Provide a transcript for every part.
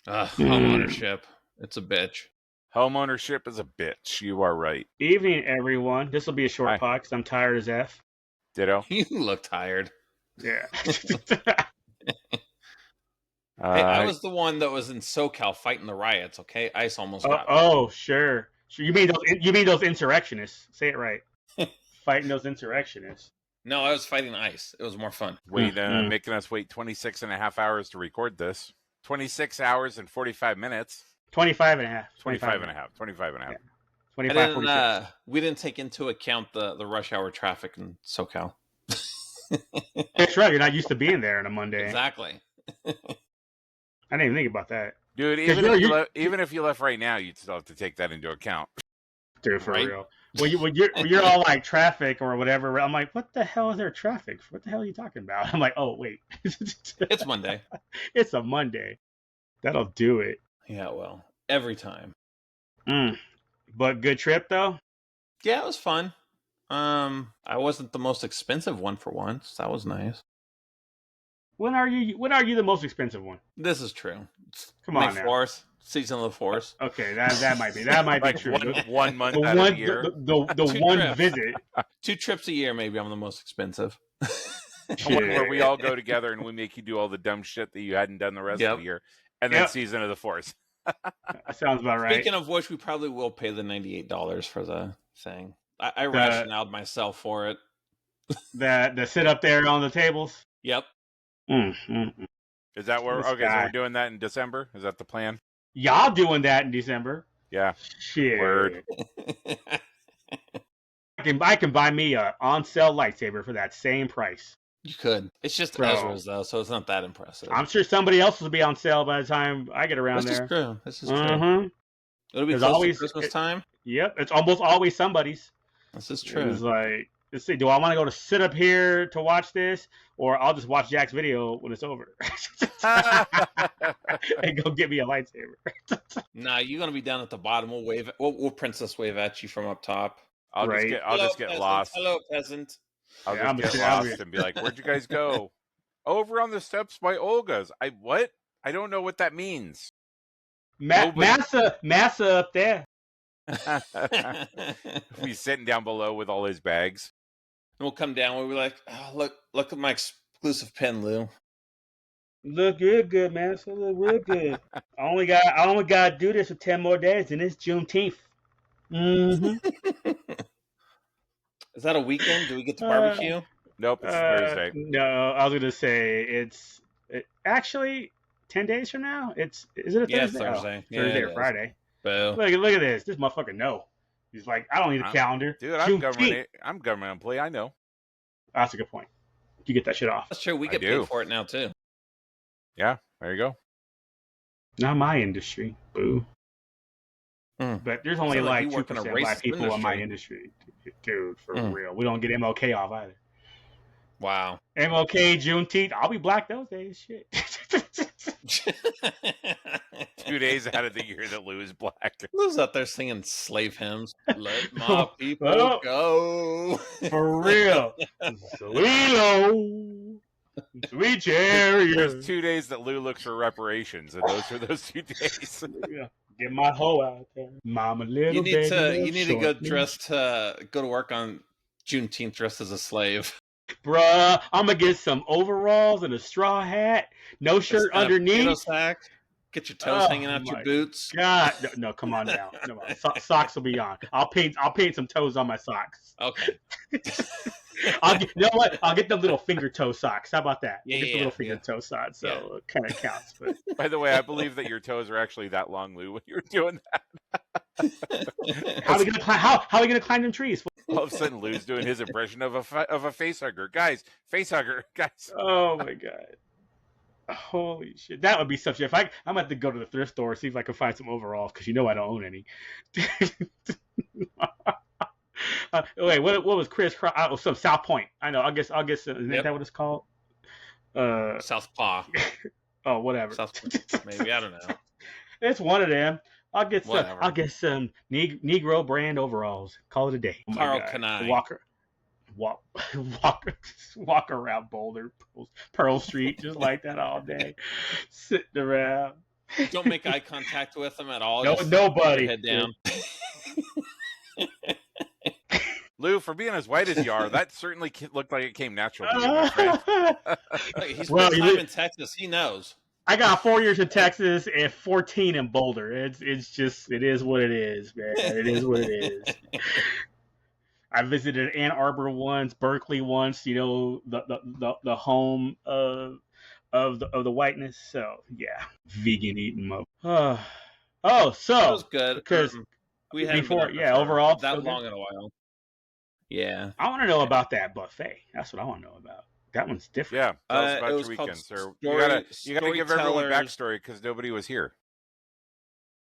Homeownership. It's a bitch. Homeownership is a bitch. You are right. Evening, everyone. This will be a short Hi. pod because I'm tired as F. Ditto. You look tired. Yeah. Hey, I was the one that was in SoCal fighting the riots. Okay, ICE almost got me. Oh, sure. You mean those insurrectionists? Say it right. Fighting those insurrectionists. No, I was fighting ICE. It was more fun. Making us wait 26 and a half hours to record this. 26 hours and 45 minutes. 25 and a half. 25 and a half. 25 and a half. Yeah. 25, 46. We didn't take into account the rush hour traffic in SoCal. That's right. You're not used to being there on a Monday. Exactly. I didn't even think about that. Dude, even if you left right now, you'd still have to take that into account. Dude, for real. When you're all like traffic or whatever, I'm like, what the hell is there traffic? What the hell are you talking about? I'm like, oh, wait. It's Monday. It's a Monday. That'll do it. Yeah, well, every time. But good trip, though? Yeah, it was fun. I wasn't the most expensive one for once. That was nice. When are you the most expensive one? This is true. Come on now. 4th, season of the Force. Okay, that might be like true. One month out of the year. The one trip. Visit. 2 trips a year, maybe I'm the most expensive. Where we all go together and we make you do all the dumb shit that you hadn't done the rest of the year, and then season of the Force. That sounds about right. Speaking of which, we probably will pay the $98 for the thing. I rationaled myself for it. The sit up there on the tables. Yep. Is that where? So we're doing that in December. Is that the plan? Y'all doing that in December? Yeah. Shit. Word. I can buy me a on sale lightsaber for that same price. You could. It's just Ezra's though, so it's not that impressive. I'm sure somebody else will be on sale by the time I get around there. This is true. It'll be close to Christmas time. Yep, it's almost always somebody's. This is true. It's like, let's see, do I want to go to sit up here to watch this, or I'll just watch Jack's video when it's over and go get me a lightsaber? Nah, you're gonna be down at the bottom. We'll wave. We'll princess wave at you from up top. I'll just get lost. Hello, peasant. I'll just get lost and be like, "Where'd you guys go?" Over on the steps by Olga's. What? I don't know what that means. Massa up there. He's sitting down below with all his bags. And we'll come down. We'll be like, oh, look at my exclusive pen, Lou. Look real good, man. So look real good. I only got to do this for 10 more days, and it's Juneteenth. Is that a weekend? Do we get to barbecue? Nope, it's Thursday. No, I was going to say it's actually 10 days from now. Is it a Thursday? Yeah, Thursday. Oh, Thursday or Friday. Boo. Look at this. This motherfucker know. He's like, I don't need a calendar. Dude, I'm government employee. I know. That's a good point. You get that shit off. That's true. We get paid for it now too. Yeah, there you go. Not my industry. Boo. But there's only like 2% black people in my industry. Dude, for real. We don't get MLK off either. Wow. MLK, Juneteenth. I'll be black those days. Shit. 2 days out of the year that Lou is black. Lou's out there singing slave hymns. Let my people go. For real. Sweet chariot. There's 2 days that Lou looks for reparations, and those are those 2 days. Yeah. Get my hoe out there. Mama little you need to go to work on Juneteenth dressed as a slave. Bruh, I'm going to get some overalls and a straw hat. No shirt underneath. Sack. Get your toes hanging out your boots. God, no, come on now. Socks will be on. I'll paint some toes on my socks. Okay. You know what? I'll get the little finger toe socks. How about that? Yeah, get the little finger toe socks. So it kind of counts. But by the way, I believe that your toes are actually that long, Lou, when you're doing that. How are we gonna climb them trees? All of a sudden, Lou's doing his impression of a face hugger. Guys, face hugger, guys. Oh my god. Holy shit. That would be such I'm going to have to go to the thrift store, see if I can find some overalls, because I don't own any. Wait, what was Chris? Some South Point. I know. I guess. Isn't that what it's called? Southpaw. Oh, whatever. Maybe, I don't know. It's one of them. I'll get some Negro brand overalls. Call it a day. Carl Kanai. Walk around Boulder, Pearl Street, just like that all day, sitting around. Don't make eye contact with them at all. No, just nobody. Head down. Lou, for being as white as you are, that certainly looked like it came natural to you, my friend. He spent time in Texas. He knows. I got 4 years in Texas and 14 in Boulder. It is what it is, man. It is what it is. I visited Ann Arbor once, Berkeley once. You know, the home of the whiteness. So yeah, vegan eating mo. So it was good because we hadn't before, been there overall that long in a while. Yeah, I want to know about that buffet. That's what I want to know about. That one's different. Yeah, tell us about your weekend, sir. You gotta give everyone backstory because nobody was here.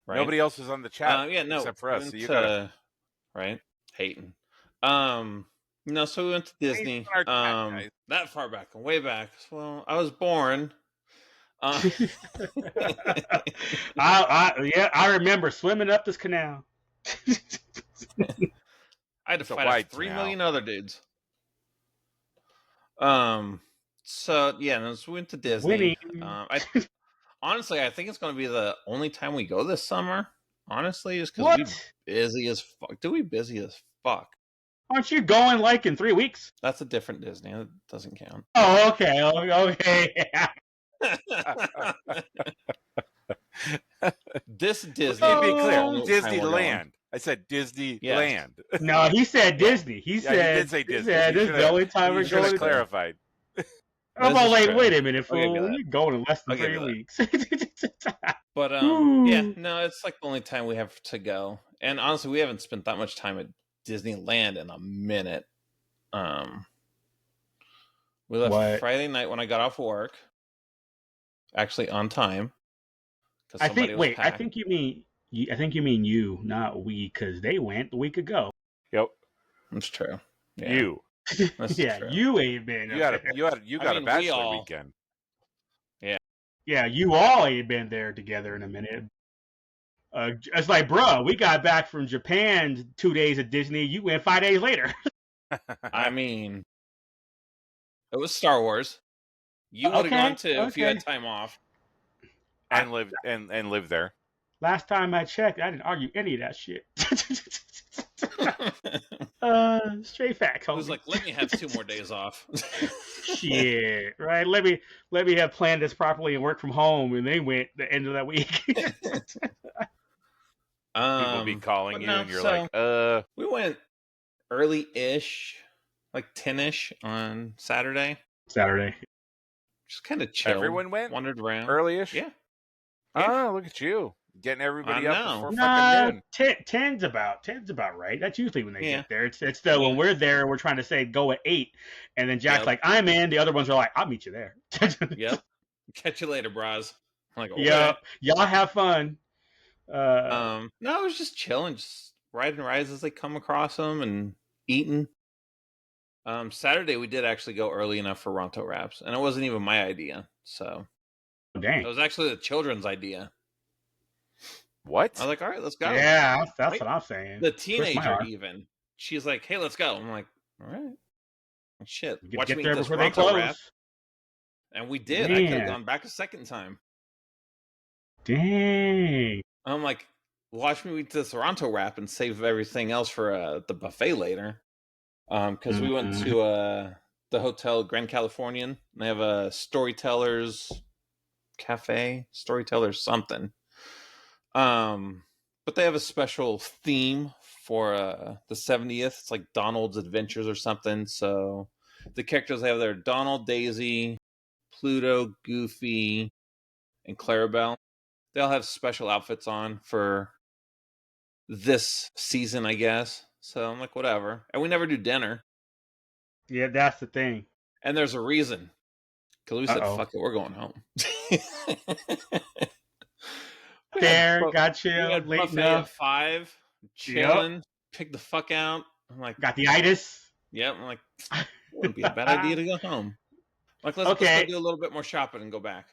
Right? Nobody else was on the chat except for us. So you gotta right hating. No, so we went to Disney. That far back, way back. Well, I was born. I remember swimming up this canal. I had to fight off 3 million other dudes. So yeah, so we went to Disney. Honestly, I think it's going to be the only time we go this summer. Honestly, just because we're busy as fuck. Do we busy as fuck? Aren't you going like in 3 weeks? That's a different Disney. It doesn't count. Oh, okay. Okay. This Disney. To be clear, Disneyland. I said Disneyland. Yes. No, he said Disney. He said. He did say Disney. This is the only time we're going. Clarified. I'm all like, wait a minute, fool. You're going in less than 3 weeks. But yeah, no, it's like the only time we have to go. And honestly, we haven't spent that much time at Disneyland in a minute. We left Friday night when I got off work. Actually, on time. I think you mean you, not we, because they went a week ago. Yep, that's true. Yeah. You. Yeah, true. You ain't been. You got a bachelor weekend. Yeah. Yeah, you all ain't been there together in a minute. It's like, bro, we got back from Japan 2 days at Disney. You went 5 days later. I mean, it was Star Wars. You would have gone too if you had time off and lived there. Last time I checked, I didn't argue any of that shit. Straight facts. I was like, let me have 2 more days off. Shit, right? Let me have planned this properly and work from home, and they went the end of that week. People be calling you, and you're like, We went early-ish, like 10-ish on Saturday. Just kind of chill. Everyone went? Wandered around. Early-ish? Yeah. Oh, look at you. Getting everybody up before fucking noon. 10's about right. That's usually when they get there. It's the when we're there, we're trying to say go at 8, and then Jack's like, I'm in. The other ones are like, I'll meet you there. Yep. Catch you later, bros. I'm like, okay. Yeah, y'all have fun. No, it was just chilling, just riding rides as they come across them and eating. Saturday we did actually go early enough for Ronto wraps, and it wasn't even my idea. So, dang, it was actually the children's idea. What? I was like, all right, let's go. Yeah, that's what I'm saying. The teenager even, she's like, hey, let's go. I'm like, all right. Shit, watch me eat this Ronto wrap. And we did. I could have gone back a second time. Dang. I'm like, watch me eat this Ronto wrap and save everything else for the buffet later. Because we went to the Hotel Grand Californian. And they have a storytellers cafe, storytellers something. But they have a special theme for the 70th. It's like Donald's Adventures or something. So the characters they have there: Donald, Daisy, Pluto, Goofy, and Clarabelle. They all have special outfits on for this season, I guess. So I'm like, whatever. And we never do dinner. Yeah, that's the thing. And there's a reason. Because we said, fuck it, we're going home. There, got you. We had buffet at 5, chilling, pick the fuck out. I'm like, got the itis. Yep. I'm like, it wouldn't be a bad idea to go home. Like, let's go do a little bit more shopping and go back.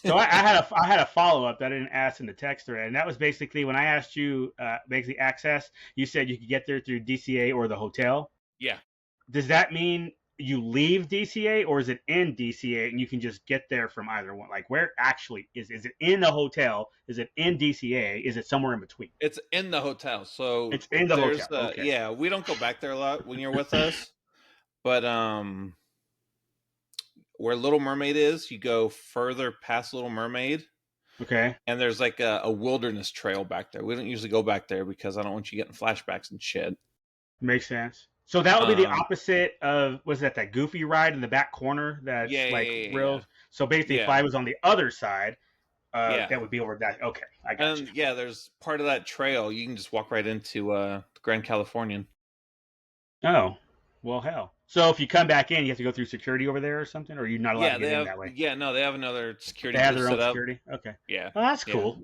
So I had a follow up that I didn't ask in the text thread, and that was basically when I asked you basically access. You said you could get there through DCA or the hotel. Yeah. Does that mean you leave DCA, or is it in DCA and you can just get there from either one? Like, where actually is it in the hotel? Is it in DCA? Is it somewhere in between? It's in the hotel. So it's in the hotel. Okay. Yeah, we don't go back there a lot when you're with us, but where Little Mermaid is, you go further past Little Mermaid. Okay. And there's like a wilderness trail back there. We don't usually go back there because I don't want you getting flashbacks and shit. Makes sense. So that would be the opposite of, was that Goofy ride in the back corner? That's real. Yeah. So basically, if I was on the other side, that would be over that. Okay, I got you. Yeah, there's part of that trail. You can just walk right into the Grand Californian. Oh, well, hell. So if you come back in, you have to go through security over there or something, or you're not allowed to get in that way? Yeah, no, they have another security. They have their own security? Okay. Yeah. Well, that's cool.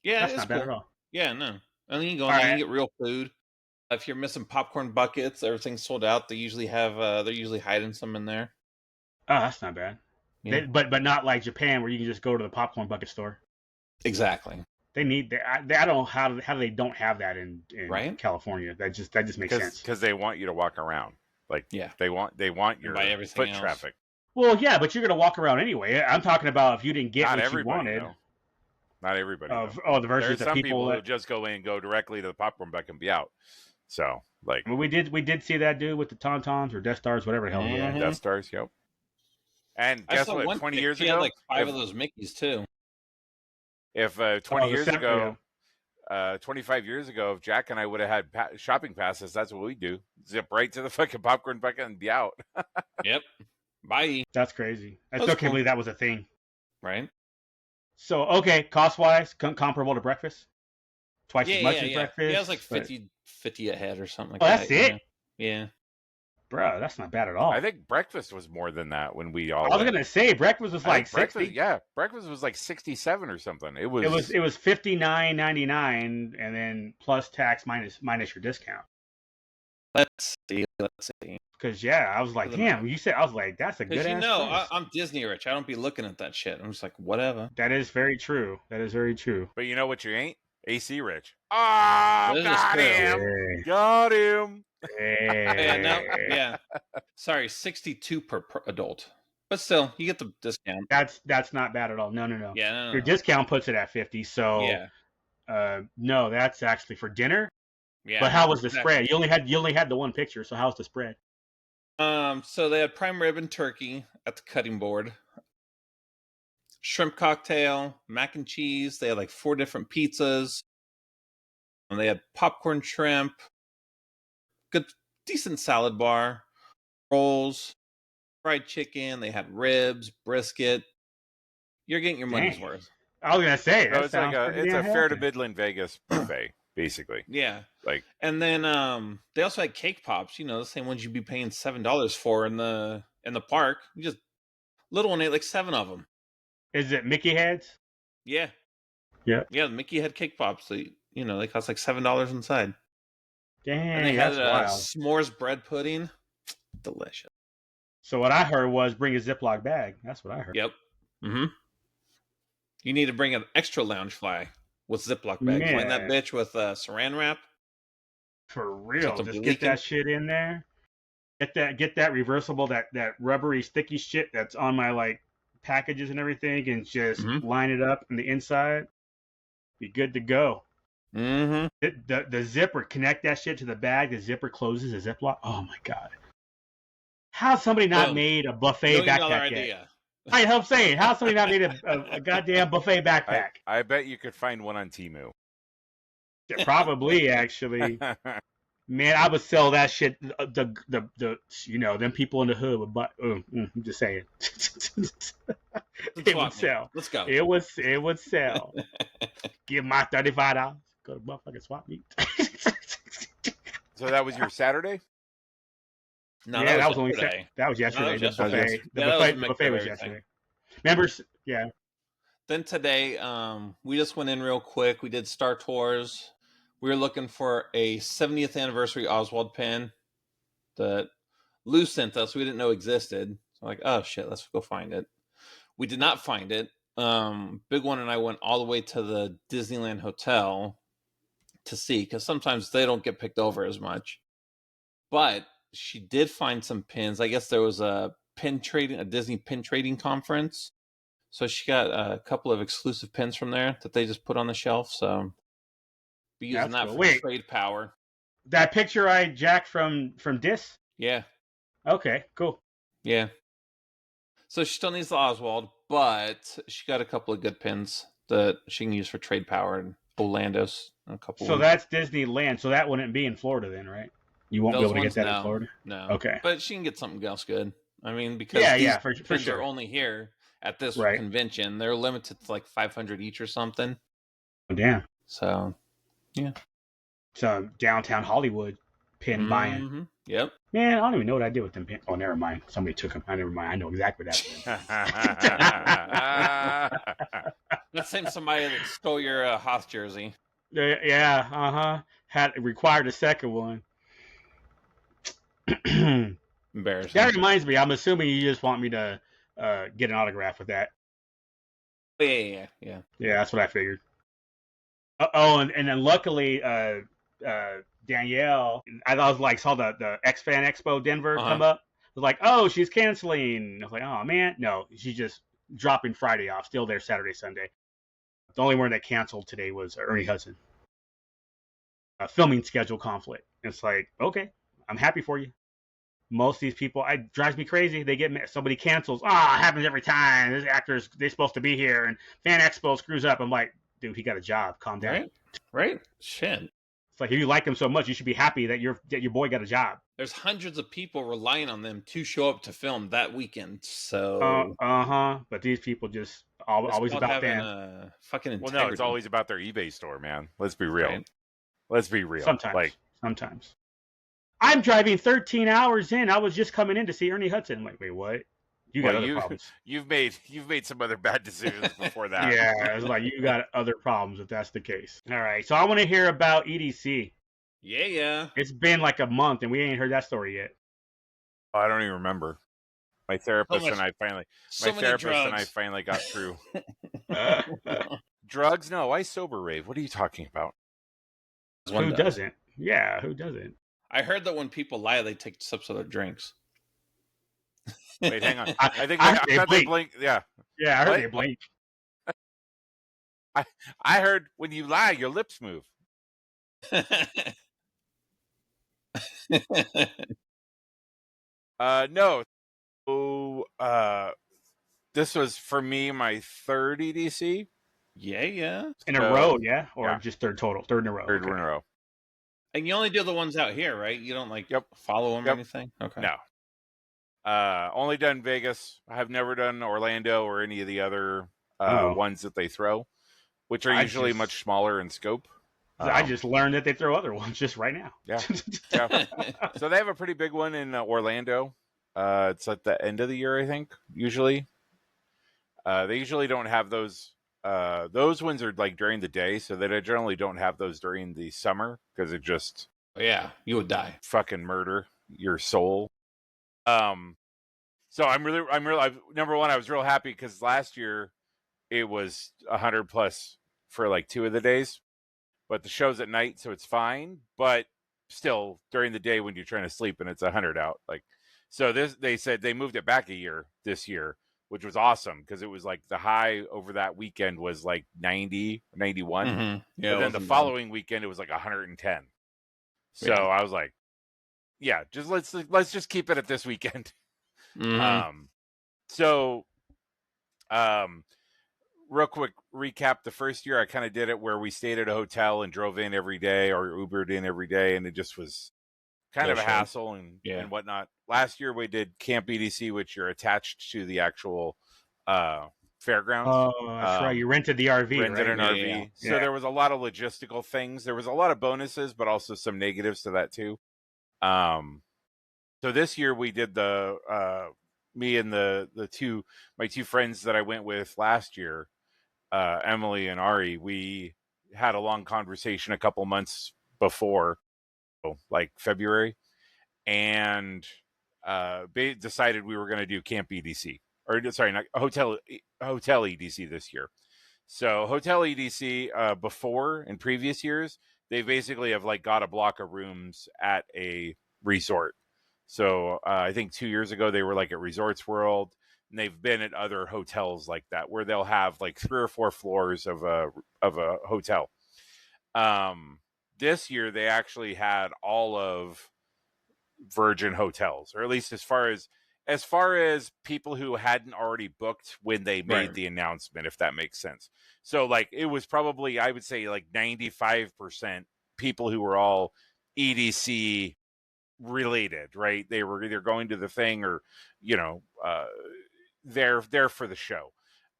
Yeah, that's not bad at all. Yeah, no. And then you go in there and you get real food. If you're missing popcorn buckets, everything's sold out. They usually have, they're usually hiding some in there. Oh, that's not bad. Yeah. But not like Japan where you can just go to the popcorn bucket store. Exactly. They need. I don't know how they don't have that in California. That just makes sense. Because they want you to walk around. Like they want your foot else. Traffic. Well, yeah, but you're gonna walk around anyway. I'm talking about if you didn't get what you wanted. Though. Not everybody. The versions of people who just go in and go directly to the popcorn bucket and be out. So we did see that dude with the Tauntauns or Death Stars, whatever the hell. Yeah, Death Stars. Yep. And guess what? 20 years ago, had like 5 of those Mickeys too. If 20 years ago. 25 years ago, if Jack and I would have had shopping passes, that's what we do. Zip right to the fucking popcorn bucket and be out. Yep. Bye. That's crazy. I still can't believe that was a thing. Right. So, okay, cost-wise, comparable to breakfast? Twice as much as breakfast? Yeah, it was like 50 a head or something like that. Oh, that's it? Yeah. Bro, that's not bad at all. I think breakfast was more than that when we all I was going to say, breakfast was like 60. Yeah, breakfast was like 67 or something. It was $59.99 and then plus tax minus your discount. Let's see. Because, I was like, damn, you said, I was like, that's a good ass I'm Disney rich. I don't be looking at that shit. I'm just like, whatever. That is very true. But you know what you ain't? AC rich. Oh, got him. Hey. Got him. Hey. Yeah. Sorry, 62 per adult. But still, you get the discount. That's not bad at all. No. Yeah, no. Your discount puts it at 50. So, no, that's actually for dinner. Yeah. But how was the spread? You only had the one picture. So how's the spread? So they had prime rib and turkey at the cutting board, shrimp cocktail, mac and cheese. They had like 4 different pizzas. And they had popcorn shrimp, good, decent salad bar, rolls, fried chicken. They had ribs, brisket. You're getting your money's worth. I was gonna say so it's a fair to Midland Vegas buffet, basically. Yeah. And then they also had cake pops. You know, the same ones you'd be paying $7 for in the park. You just little one ate like 7 of them. Is it Mickey heads? Yeah. Yeah. Yeah, the Mickey head cake pops. They cost like $7 inside. Dang, and they had s'mores bread pudding. Delicious. So what I heard was bring a Ziploc bag. That's what I heard. Yep. Mm-hmm. You need to bring an extra lounge fly with Ziploc bags. Line that bitch with saran wrap. For real. Just get that shit in there. Get that reversible, that rubbery sticky shit that's on my packages and everything, and just line it up in the inside. Be good to go. Mm-hmm. The zipper, connect that shit to the bag. The zipper closes the Ziploc. Oh my god! How's somebody not made a buffet backpack yet? I help saying, how's somebody not made a goddamn buffet backpack? I bet you could find one on Temu. Yeah, probably, actually. Man, I would sell that shit. Them people in the hood would buy. I'm just saying. It would sell. Let's go. It would sell. Give my $35. Go to motherfucking swap meet. So that was your Saturday? No, yeah, that was only yesterday. That was yesterday. The buffet was yesterday. Members, yeah. Then today, we just went in real quick. We did Star Tours. We were looking for a 70th anniversary Oswald pin that Lou sent us. We didn't know existed. So I'm like, oh shit, let's go find it. We did not find it. Big One and I went all the way to the Disneyland Hotel to see, because sometimes they don't get picked over as much. But She did find some pins. I guess there was a Disney pin trading conference. So she got a couple of exclusive pins from there that they just put on the shelf. So be using That's that cool. for Wait. trade power. That picture I jacked from Dis? Yeah. Okay, cool. Yeah. So she still needs the Oswald, but she got a couple of good pins that she can use for trade power and Orlando's a couple. So that's Disneyland. So that wouldn't be in Florida then, right? You won't be able to get that in Florida? No. Okay. But she can get something else good. I mean, because these for pins sure. are only here at this Right. convention. They're limited to like 500 each or something. Oh, damn. So, yeah. So downtown Hollywood pin buying. Yep. Man, I don't even know what I did with them pins. Oh, never mind. Somebody took them. Never mind. I know exactly what happened. That's same somebody that stole your Hoth jersey. Yeah, required a second one. Embarrassing. That reminds me. I'm assuming you just want me to get an autograph with that. Yeah. Yeah, that's what I figured. And then luckily, Danielle, I was like, saw the X-Fan Expo Denver come up. I was like, oh, she's canceling. I was like, oh man, no, she's just dropping Friday off. Still there Saturday, Sunday. The only one that canceled today was Ernie Hudson. A filming schedule conflict. It's like, okay, I'm happy for you. Most of these people, it drives me crazy. They get somebody cancels. It happens every time. This actors, they're supposed to be here, and Fan Expo screws up. I'm like, dude, he got a job. Calm down. Right. Shit. It's like if you like him so much, you should be happy that your boy got a job. There's hundreds of people relying on them to show up to film that weekend. So But these people just always about them. Fucking integrity. Well, no, it's always about their eBay store, man. Let's be real. Right. Let's be real. Sometimes. I'm driving 13 hours in. I was just coming in to see Ernie Hudson. I'm like, wait, what? You got other problems. You've made some other bad decisions before that. Yeah, it's like you got other problems if that's the case. All right, so I want to hear about EDC. Yeah. It's been like a month and we ain't heard that story yet. I don't even remember. My therapist and I finally got through. Drugs? No, I sober rave. What are you talking about? Who doesn't? Yeah, who doesn't? I heard that when people lie, they take sips of their drinks. Wait, hang on. I think I heard they blink. Yeah. Yeah, I heard they blink. I heard when you lie, your lips move. No. So, this was for me my third EDC. Yeah. In a row, yeah, or just third total, third in a row. Third in a row. And you only do the ones out here, right? You don't follow them or anything? Okay. No. Only done Vegas. I have never done Orlando or any of the other ones that they throw, which are usually much smaller in scope. I just learned that they throw other ones just right now. Yeah. So they have a pretty big one in Orlando. It's at the end of the year, I think, usually. They usually don't have those. Those ones are like during the day, so they generally don't have those during the summer because it just you would die, fucking murder your soul. So I'm really number one, I was real happy because last year it was 100 plus for like 2 of the days, but the show's at night, so it's fine. But still, during the day when you're trying to sleep and it's 100 out, they said they moved it back a year this year, which was awesome because it was like the high over that weekend was like 90, 91. Mm-hmm. Yeah, but then the following weekend it was like 110. So I was like, yeah, just let's just keep it at this weekend. Mm-hmm. Real quick recap. The first year I kind of did it where we stayed at a hotel and drove in every day or Ubered in every day, and it just was kind of a hassle and whatnot. Last year we did Camp EDC, which you're attached to the actual fairgrounds. Oh, that's right. You rented the RV, rented right? an RV. So there was a lot of logistical things. There was a lot of bonuses, but also some negatives to that too. So this year we did me and my two friends that I went with last year, Emily and Ari. We had a long conversation a couple months before, like February, and decided we were going to do Camp EDC, not Hotel EDC this year. So Hotel EDC before in previous years, they basically have like got a block of rooms at a resort. So I think 2 years ago they were like at Resorts World, and they've been at other hotels like that where they'll have like 3 or 4 floors of a hotel. This year they actually had all of Virgin hotels, or at least as far as people who hadn't already booked when they made Right. the announcement, if that makes sense. So like it was probably, I would say, like 95% people who were all EDC related, right? They were either going to the thing or, they're there for the show.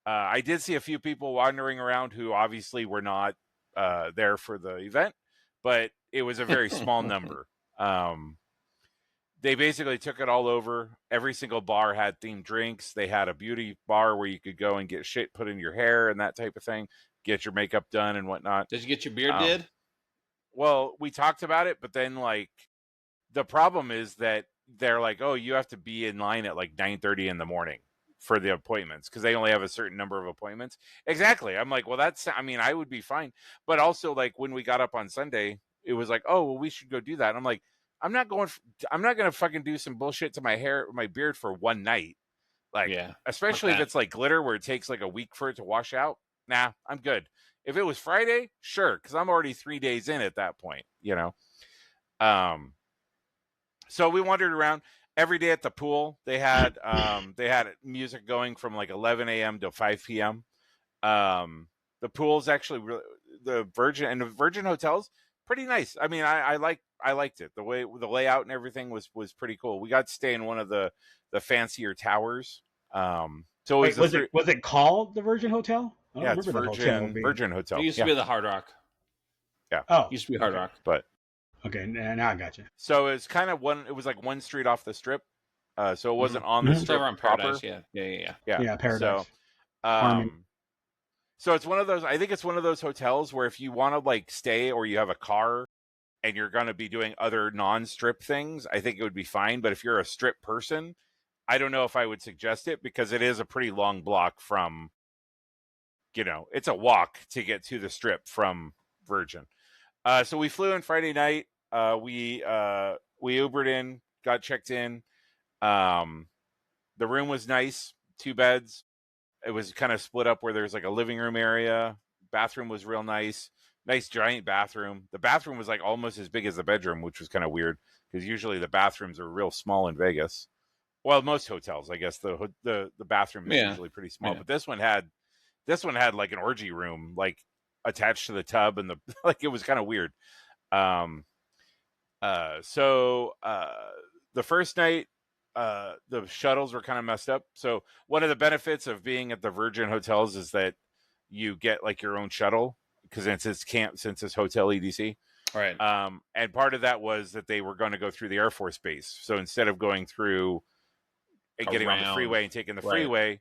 I did see a few people wandering around who obviously were not there for the event, but it was a very small number. They basically took it all over. Every single bar had themed drinks. They had a beauty bar where you could go and get shit put in your hair and that type of thing, get your makeup done and whatnot. Did you get your beard did? Well, we talked about it, but then like the problem is that they're like, oh, you have to be in line at like 9:30 in the morning for the appointments because they only have a certain number of appointments. Exactly. I'm like, well, I would be fine. But also like when we got up on Sunday, it was like, oh, well, we should go do that. And I'm like, I'm not going to fucking do some bullshit to my hair, my beard for one night. Like, Yeah. especially if it's like glitter where it takes like a week for it to wash out. Nah, I'm good. If it was Friday, sure. Cause I'm already 3 days in at that point, So we wandered around every day at the pool. They had music going from like 11 a.m. to 5 p.m. The pool's actually the Virgin hotels pretty nice. I mean, I liked it. The way the layout and everything was pretty cool. We got to stay in one of the fancier towers. So Wait, was it called the Virgin Hotel? I don't it's remember the hotel being... Virgin Hotel. It used to be the Hard Rock. Yeah. Oh, it used to be Hard Rock, but okay, now I got you. So it's kind of it was like one street off the strip. So it wasn't on the strip on proper. Paradise, yeah. Yeah, Paradise. So, so it's one of those. I think it's one of those hotels where if you want to like stay or you have a car and you're going to be doing other non-strip things, I think it would be fine. But if you're a strip person, I don't know if I would suggest it because it is a pretty long block from. It's a walk to get to the strip from Virgin. So we flew in Friday night. We Ubered in, got checked in. The room was nice, 2 beds. It was kind of split up where there's like a living room area. Bathroom was real nice giant bathroom. The bathroom was like almost as big as the bedroom, which was kind of weird because usually the bathrooms are real small in Vegas. Well, most hotels, I guess the bathroom is usually pretty small, but this one had like an orgy room like attached to the tub and like it was kind of weird. So the first night, the shuttles were kind of messed up. So one of the benefits of being at the Virgin hotels is that you get like your own shuttle because since it's Hotel EDC. Right. And part of that was that they were going to go through the Air Force Base. So instead of going through and getting on the freeway and taking the freeway,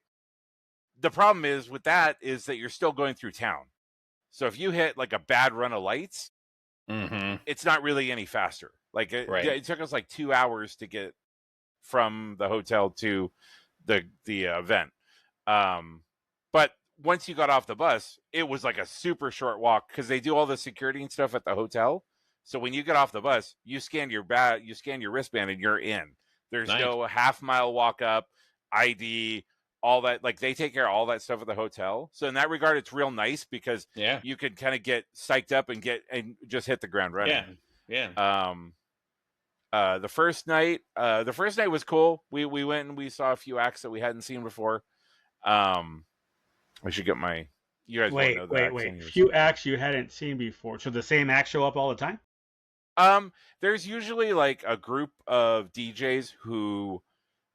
the problem is with that is that you're still going through town. So if you hit like a bad run of lights, it's not really any faster. Like it took us like 2 hours to get from the hotel to the event. But once you got off the bus, it was like a super short walk because they do all the security and stuff at the hotel. So when you get off the bus, you scan your wristband and you're in. There's no half-mile walk up, ID, all that. Like they take care of all that stuff at the hotel. So in that regard, it's real nice because you can kind of get psyched up and just hit the ground running. Yeah. The first night was cool. We went and we saw a few acts that we hadn't seen before. I should get my. You guys wait. Few acts you hadn't seen before. So the same acts show up all the time? There's usually like a group of DJs who.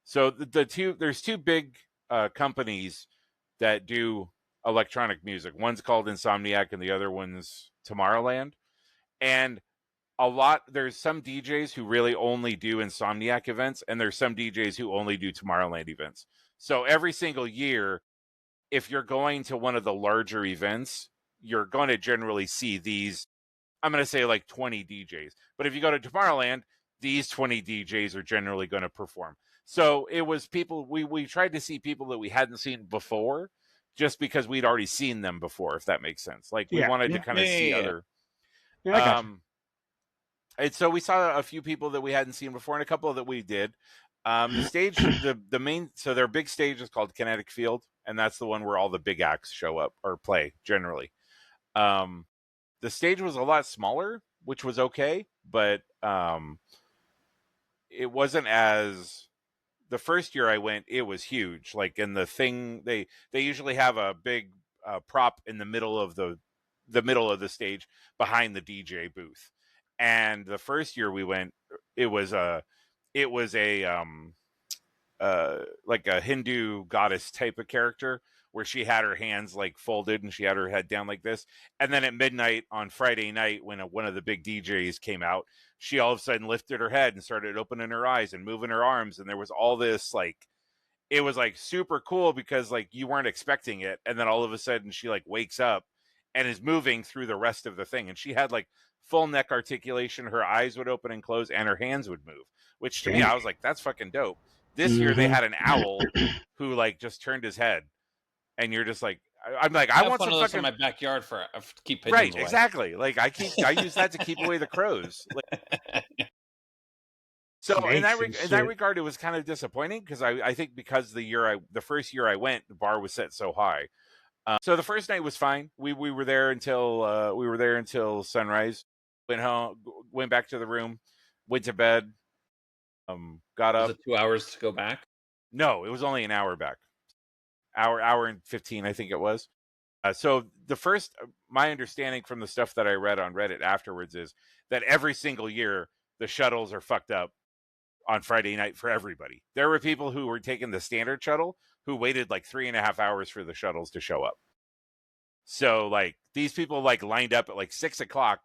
So there's 2 big companies that do electronic music. One's called Insomniac and the other one's Tomorrowland. And there's some DJs who really only do Insomniac events, and there's some DJs who only do Tomorrowland events. So every single year, if you're going to one of the larger events, you're going to generally see these, I'm going to say like 20 DJs. But if you go to Tomorrowland, these 20 DJs are generally going to perform. So it was people, we tried to see people that we hadn't seen before, just because we'd already seen them before, if that makes sense. Like we wanted to kind of see other. And so we saw a few people that we hadn't seen before, and a couple that we did. The stage, the main, so their big stage is called Kinetic Field, and that's the one where all the big acts show up or play generally. The stage was a lot smaller, which was okay, but it wasn't as. The first year I went, it was huge. Like in the thing, they usually have a big prop in the middle of the middle of the stage behind the DJ booth. And the first year we went, it was a like a Hindu goddess type of character where she had her hands like folded and she had her head down like this. And then at midnight on Friday night, when one of the big DJs came out, she all of a sudden lifted her head and started opening her eyes and moving her arms. And there was all this like, it was like super cool because like you weren't expecting it. And then all of a sudden she like wakes up and is moving through the rest of the thing. And she had like full neck articulation. Her eyes would open and close and her hands would move, which to me, I was like, that's fucking dope. This year they had an owl who like just turned his head, and you're just like, I'm like, I want some fucking in my backyard for keep pigeons right, away. exactly. Like I use that to keep away the crows. Like, so in that regard, it was kind of disappointing because I think because the first year I went, the bar was set so high. So the first night was fine. We were there until sunrise. Went home, went back to the room, went to bed. Got up. Was it 2 hours to go back? No, it was only an hour back. Hour and 15, I think it was. So my understanding from the stuff that I read on Reddit afterwards is that every single year the shuttles are fucked up on Friday night for everybody. There were people who were taking the standard shuttle who waited like 3.5 hours for the shuttles to show up. So like these people like lined up at like 6 o'clock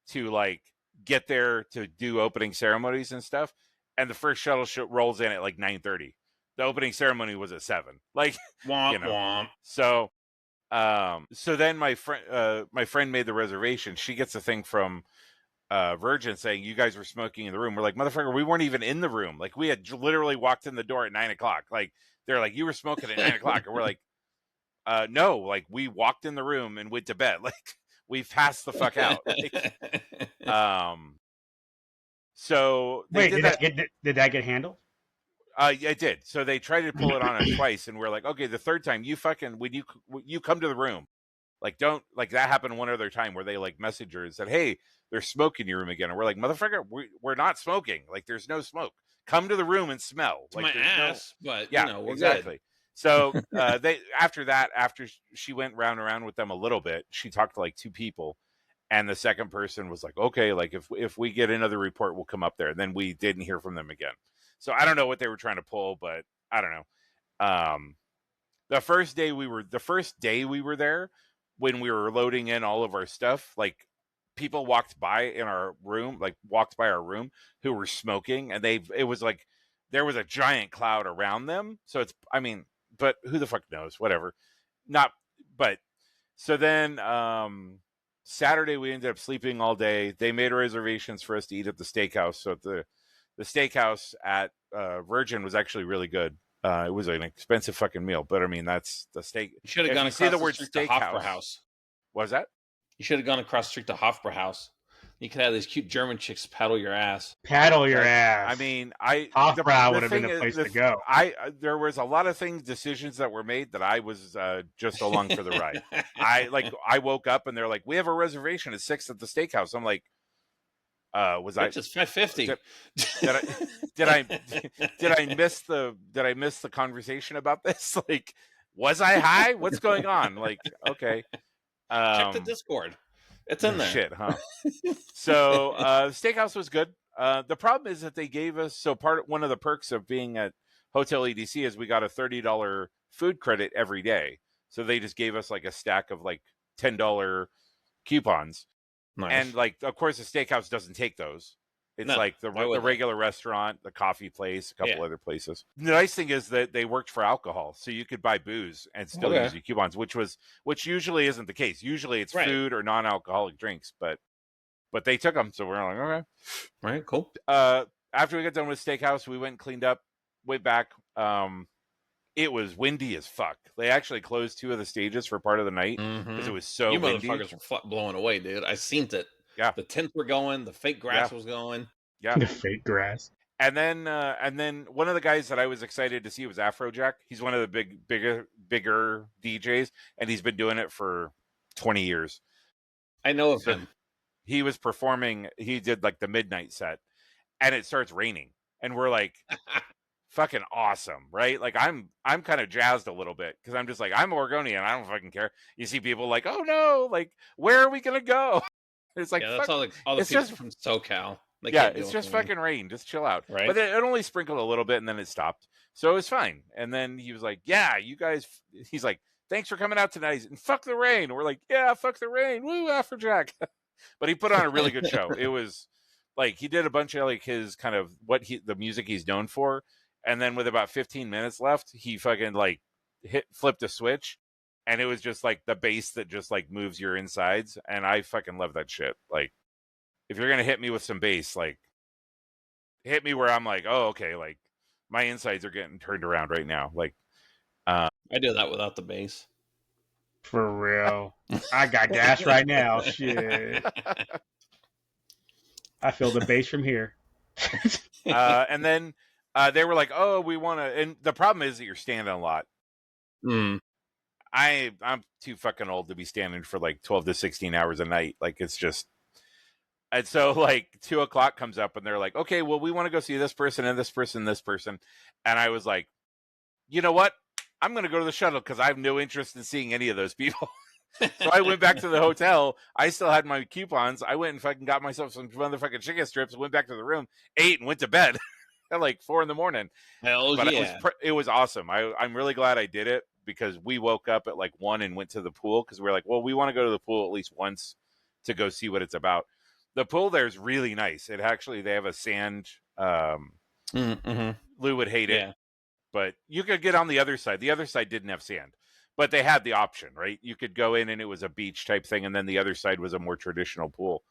to like get there to do opening ceremonies and stuff. And the first shuttle rolls in at like 9:30. The opening ceremony was at 7. Like, womp, you know. womp. So then my friend made the reservation. She gets a thing from Virgin saying you guys were smoking in the room. We're like, motherfucker, we weren't even in the room. Like we had literally walked in the door at 9 o'clock. Like they're like, you were smoking at 9 o'clock, and we're like, no, like we walked in the room and went to bed. Like we passed the fuck out. Like, so wait, did that get handled? It did. So they tried to pull it on us twice, and we're like, okay, the third time, you fucking when you come to the room, like don't like that happened one other time where they like messaged her and said, hey, there's smoke in your room again, and we're like, motherfucker, we're not smoking. Like there's no smoke. Come to the room and smell. It's like my ass, but yeah, you know, we're exactly. Good. So after she went round and round with them a little bit, she talked to like 2 people. And the second person was like, okay, like if we get another report, we'll come up there. And then we didn't hear from them again. So I don't know what they were trying to pull, but I don't know. The first day we were there, when we were loading in all of our stuff, like people walked by our room who were smoking, and it was like there was a giant cloud around them. So but who the fuck knows? Whatever. So then Saturday we ended up sleeping all day. They made reservations for us to eat at the steakhouse. So the steakhouse at Virgin was actually really good. It was an expensive fucking meal, but I mean that's the steak. You should have gone across the street to Hofbrauhaus. What was that? You should have gone across the street to Hofbrauhaus. You could have these cute German chicks paddle your ass. Paddle your ass. I mean, Hofbrau would have been the place to go. There was a lot of decisions that were made that I was just along for the ride. I woke up and they're like, we have a reservation at 6 at the steakhouse. I'm like, was just $5.50? Did I miss the conversation about this? Like, was I high? What's going on? Like, okay. Check the Discord. It's in there. Shit, huh? So steakhouse was good. The problem is that they gave us one of the perks of being at Hotel EDC is we got a $30 food credit every day. So they just gave us like a stack of like $10 coupons. Nice. And like, of course, the steakhouse doesn't take those. It's like the regular restaurant, the coffee place, a couple other places. The nice thing is that they worked for alcohol, so you could buy booze and still use your coupons, which usually isn't the case. Usually it's food or non-alcoholic drinks, but they took them, so we're like, okay, all right, cool. After we got done with steakhouse, we went and cleaned up, went back. It was windy as fuck. They actually closed 2 of the stages for part of the night because it was so windy. You motherfuckers were blowing away, dude. I seen it. Yeah. The tents were going. The fake grass was going. Yeah. The fake grass. And then one of the guys that I was excited to see was Afrojack. He's one of the bigger DJs, and he's been doing it for 20 years. I know of him. He was performing. He did like the midnight set, and it starts raining, and we're like, fucking awesome, right? Like I'm kind of jazzed a little bit because I'm just like, I'm Oregonian. I don't fucking care. You see people like, oh no, like where are we gonna go? It's like, that's all the it's people just from SoCal. It's just fucking rain. Just chill out. Right. But it only sprinkled a little bit and then it stopped. So it was fine. And then he was like, yeah, you guys, he's like, thanks for coming out tonight. And fuck the rain. We're like, yeah, fuck the rain. Woo, Afrojack. But he put on a really good show. It was like, he did a bunch of like his kind of the music he's known for. And then with about 15 minutes left, he fucking like flipped a switch. And it was just like the bass that just like moves your insides. And I fucking love that shit. Like, if you're going to hit me with some bass, like, hit me where I'm like, oh, okay, like, my insides are getting turned around right now. Like, I do that without the bass. For real. I got gas right now. Shit. I feel the bass from here. And then they were like, oh, we want to, and the problem is that you're standing a lot. I'm too fucking old to be standing for like 12 to 16 hours a night. Like, it's just, and so like 2:00 comes up and they're like, okay, well, we want to go see this person and this person, and this person. And I was like, you know what? I'm going to go to the shuttle because I have no interest in seeing any of those people. So I went back to the hotel. I still had my coupons. I went and fucking got myself some motherfucking chicken strips, went back to the room, ate, and went to bed at like 4 a.m. Hell but yeah. it was awesome. I'm really glad I did it because we woke up at like 1 and went to the pool because we were like, well, we want to go to the pool at least once to go see what it's about. The pool there is really nice. It actually, they have a sand. Lou would hate it, but you could get on the other side. The other side didn't have sand, but they had the option, right? You could go in and it was a beach type thing, and then the other side was a more traditional pool.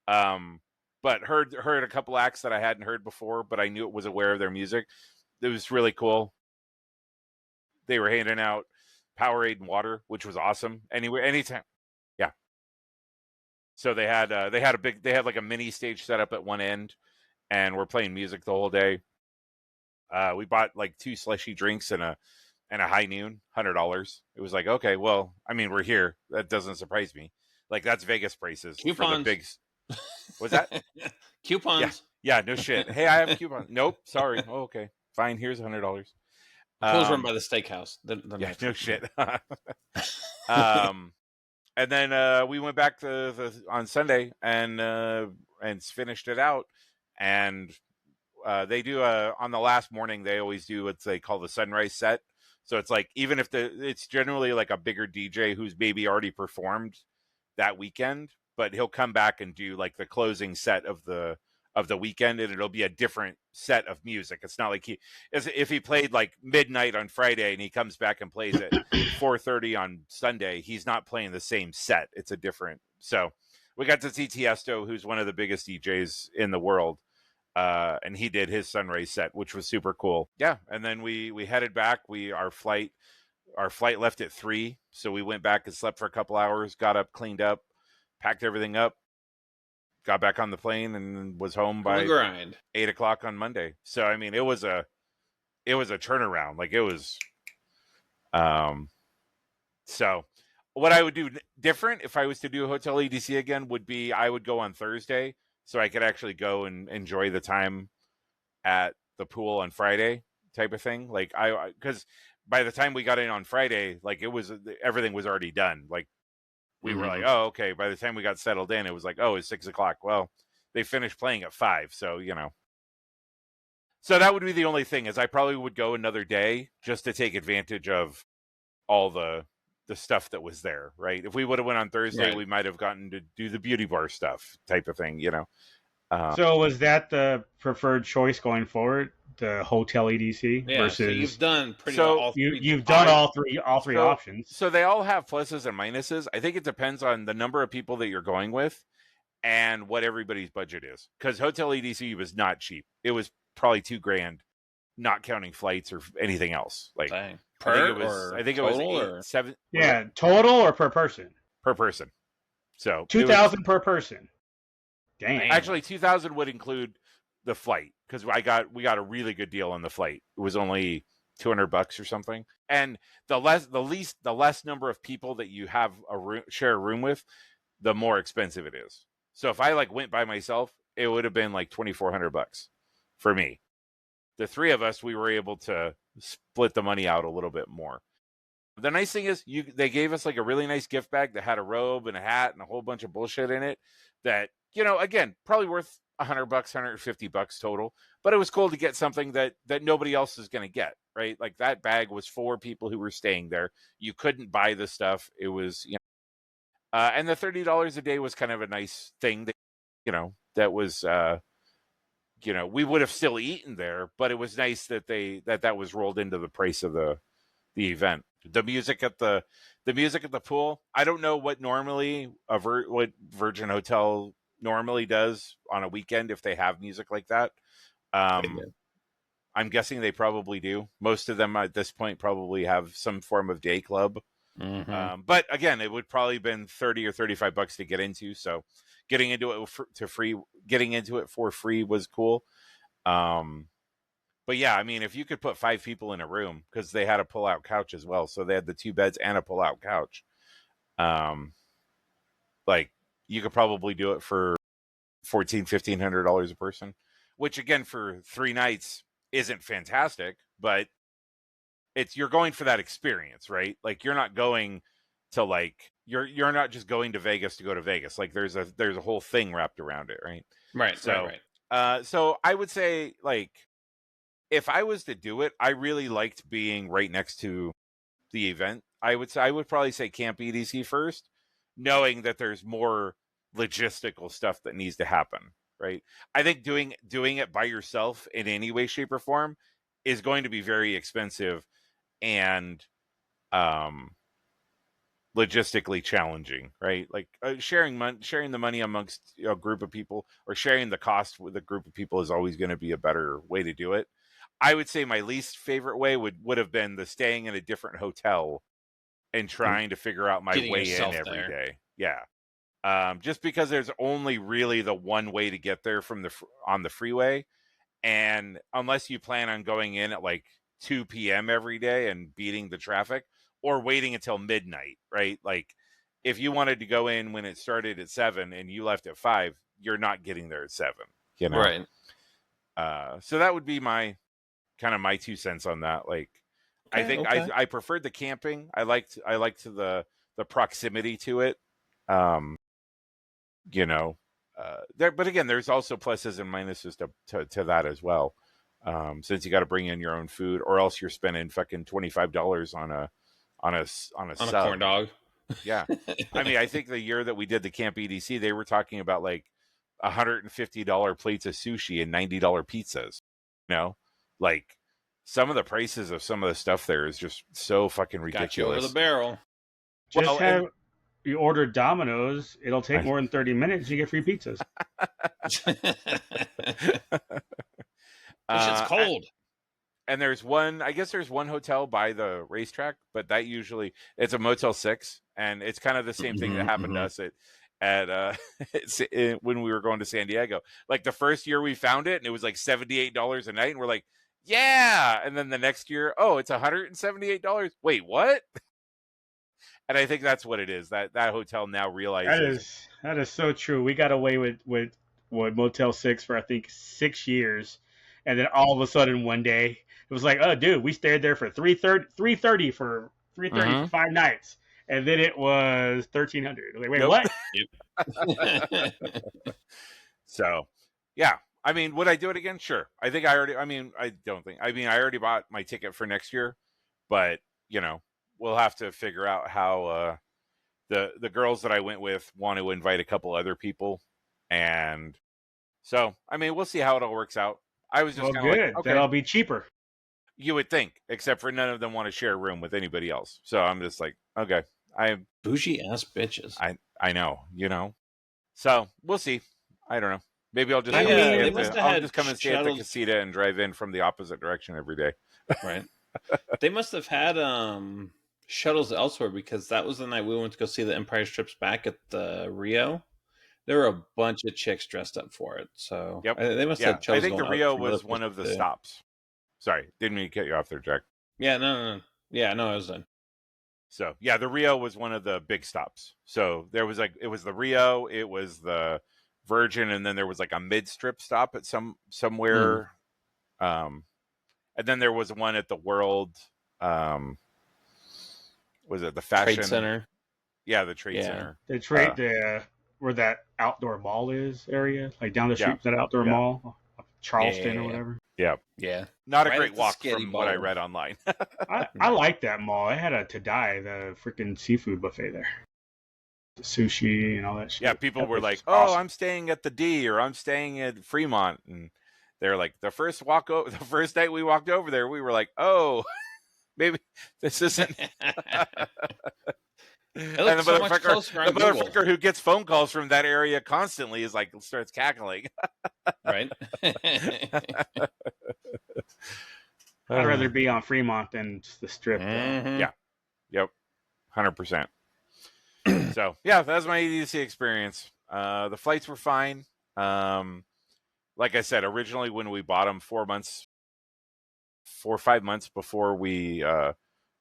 But heard a couple acts that I hadn't heard before, but I knew it was aware of their music. It was really cool. They were handing out Powerade and water, which was awesome. Anytime. Yeah. So they had like a mini stage set up at one end, and we're playing music the whole day. We bought like 2 slushy drinks and a high noon, $100. It was like, okay, well, I mean, we're here. That doesn't surprise me. Like, that's Vegas prices. Coupons. For the big. What's that? Coupons. Yeah, no shit. Hey, I have coupons. Nope, sorry. Oh, okay, fine. Here's $100. Pool's run by the steakhouse. Yeah, no shit. And then we went back on Sunday and finished it out. And they do on the last morning, they always do what they call the sunrise set. So it's like, even if it's generally like a bigger DJ who's maybe already performed that weekend, but he'll come back and do like the closing set of the weekend, and it'll be a different set of music. It's not like if he played like midnight on Friday and he comes back and plays at 4:30 on Sunday, he's not playing the same set. It's a different. So we got to see Tiesto, who's one of the biggest DJs in the world. And he did his sunrise set, which was super cool. Yeah. And then we headed back. Our flight left at 3. So we went back and slept for a couple hours, got up, cleaned up, packed everything up, got back on the plane, and was home by 8:00 on Monday. So, I mean, it was a turnaround. Like, it was, so what I would do different if I was to do a Hotel EDC again would be, I would go on Thursday so I could actually go and enjoy the time at the pool on Friday type of thing. Like, because by the time we got in on Friday, like, everything was already done. Like, we were like, oh, okay. By the time we got settled in, it was like, oh, it's 6:00. Well, they finished playing at 5. So, so that would be the only thing, is I probably would go another day just to take advantage of all the stuff that was there. Right. If we would have went on Thursday, we might have gotten to do the beauty bar stuff type of thing, So was that the preferred choice going forward? The Hotel EDC versus, so you've done all three. You've done all three options. So they all have pluses and minuses. I think it depends on the number of people that you're going with and what everybody's budget is. Because Hotel EDC was not cheap. It was probably $2,000, not counting flights or anything else. Like, Dang. I think it was 8, 7. Yeah, total or per person? Per person. So 2,000 per person. Damn. Actually, 2,000 would include the flight because we got a really good deal on the flight. It was only $200 or something. And the less number of people that you have share a room with, the more expensive it is. So if I like went by myself, it would have been like $2,400 for me. The three of us, we were able to split the money out a little bit more. The nice thing is they gave us like a really nice gift bag that had a robe and a hat and a whole bunch of bullshit in it that, again, probably worth $100, $150 total, but it was cool to get something that nobody else is going to get, right? Like that bag was for people who were staying there. You couldn't buy the stuff. It was, and the $30 a day was kind of a nice thing that, that was, we would have still eaten there, but it was nice that that was rolled into the price of the event. The music at the pool. I don't know what normally what Virgin Hotel normally does on a weekend if they have music like that. I'm guessing they probably do. Most of them at this point probably have some form of day club. Mm-hmm. But again, it would probably been $30 or $35 to get into. So getting into it for free was cool. But yeah, I mean, if you could put 5 people in a room, because they had a pull-out couch as well, so they had the 2 beds and a pull-out couch. Like you could probably do it for $1,400-$1,500 a person, which again for 3 nights isn't fantastic, but you're going for that experience, right? Like you're not going to you're not just going to Vegas to go to Vegas. Like there's a whole thing wrapped around it, right? Right. So I would say like, if I was to do it, I really liked being right next to the event. I would probably say Camp EDC first, knowing that there's more logistical stuff that needs to happen, right? I think doing it by yourself in any way, shape, or form is going to be very expensive and logistically challenging, right? Like sharing the money amongst a group of people, or sharing the cost with a group of people, is always going to be a better way to do it. I would say my least favorite way would have been the staying in a different hotel and trying to figure out my way in every day. Yeah. Just because there's only really the one way to get there on the freeway. And unless you plan on going in at like 2 p.m. every day and beating the traffic, or waiting until midnight, right? Like if you wanted to go in when it started at 7 and you left at 5, you're not getting there at 7, Right. So that would be my 2 cents on that. Like, okay, I think I preferred the camping. I liked the proximity to it. But again, there's also pluses and minuses to that as well. Since you got to bring in your own food, or else you're spending fucking $25 on a corn dog. Yeah. I mean, I think the year that we did the Camp EDC, they were talking about like $150 plates of sushi and $90 pizzas. Like some of the prices of some of the stuff there is just so fucking ridiculous. Got you over the barrel. You order Domino's, it'll take more than 30 minutes. You get free pizzas. This shit's cold. And there's one hotel by the racetrack, but that usually it's a Motel 6, and it's kind of the same thing that happened to us at when we were going to San Diego. Like the first year we found it, and it was like $78 a night, and we're like, yeah. And then the next year, oh, it's $178. Wait, what? And I think that's what it is. That hotel now realizes that is so true. We got away with Motel 6 for I think 6 years, and then all of a sudden one day it was like, oh, dude, we stayed there for $330 for 5 nights, and then it was $1,300. Like, wait, what? So, yeah. I mean, would I do it again? Sure. I already bought my ticket for next year, but we'll have to figure out how the girls that I went with want to invite a couple other people, and so we'll see how it all works out. I was just good. Like, okay. That'll be cheaper. You would think, except for none of them want to share a room with anybody else. So I'm just like, okay, I bougie ass bitches. I know, So we'll see. I don't know. Maybe I'll just come and stay at the casita and drive in from the opposite direction every day. Right. They must have had shuttles elsewhere, because that was the night we went to go see the Empire Strikes Back at the Rio. There were a bunch of chicks dressed up for it, so Yep. they must Yeah, have chosen. I think the one Rio from other was one of the places, too. stops. Sorry, didn't mean to cut you off there, Jack. Yeah, no. Yeah, no, I was done. So yeah, the Rio was one of the big stops. So there was it was the Rio, it was the Virgin, and then there was like a mid-strip stop at somewhere. And then there was one at the World. Was it the Fashion Trade Center? Yeah, the Trade Center. The trade where that outdoor mall is area, like down the street from that outdoor mall, Charleston or whatever. Yeah. Yeah. Not a great walk from what I read online. I like that mall. It had a Tadai, the freaking seafood buffet there. The sushi and all that shit. Yeah, people were like, awesome. I'm staying at the D or I'm staying at Fremont. And they're like, the first night we walked over there, we were like, oh, maybe this isn't. And the motherfucker who gets phone calls from that area constantly is like, starts cackling. Right. I'd rather be on Fremont than the Strip. Mm-hmm. Yeah. Yep. 100%. So yeah, that was my EDC experience. The flights were fine. Like I said, originally when we bought them 4 or 5 months before we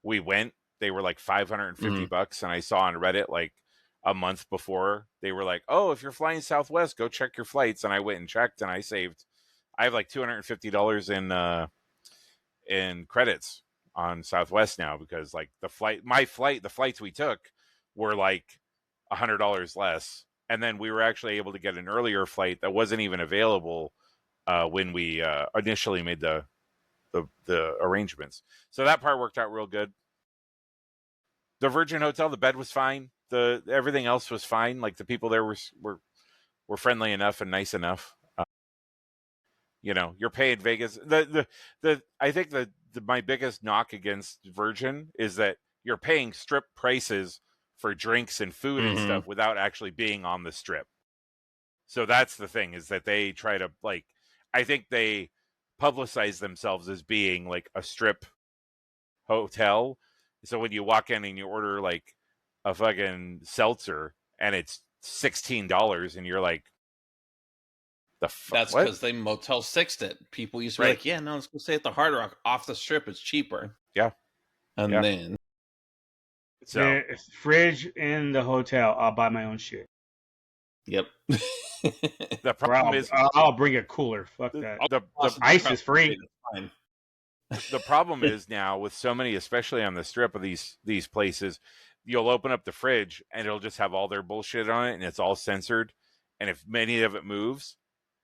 went, they were like $550, and I saw on Reddit like a month before they were like, oh, if you're flying Southwest, go check your flights. And I went and checked, and I have like $250 in credits on Southwest now, because like the flights we took were like $100 less, and then we were actually able to get an earlier flight that wasn't even available when we initially made the arrangements. So that part worked out real good. The Virgin Hotel, the bed was fine. Everything else was fine. Like the people there were friendly enough and nice enough. You're paying Vegas. I think my biggest knock against Virgin is that you're paying Strip prices for drinks and food and stuff without actually being on the Strip. So that's the thing, is that they try to I think they publicize themselves as being like a Strip hotel. So when you walk in and you order like a fucking seltzer and it's $16 and you're like, that's because they Motel 6'd it. People used to be like, yeah, no, let's go stay at the Hard Rock off the Strip. It's cheaper. Yeah. And then it's fridge in the hotel. I'll buy my own shit. Yep. The problem is I'll bring a cooler. Fuck that. The ice is free. The problem is now with so many, especially on the Strip of these places, you'll open up the fridge and it'll just have all their bullshit on it, and it's all censored. And if many of it moves,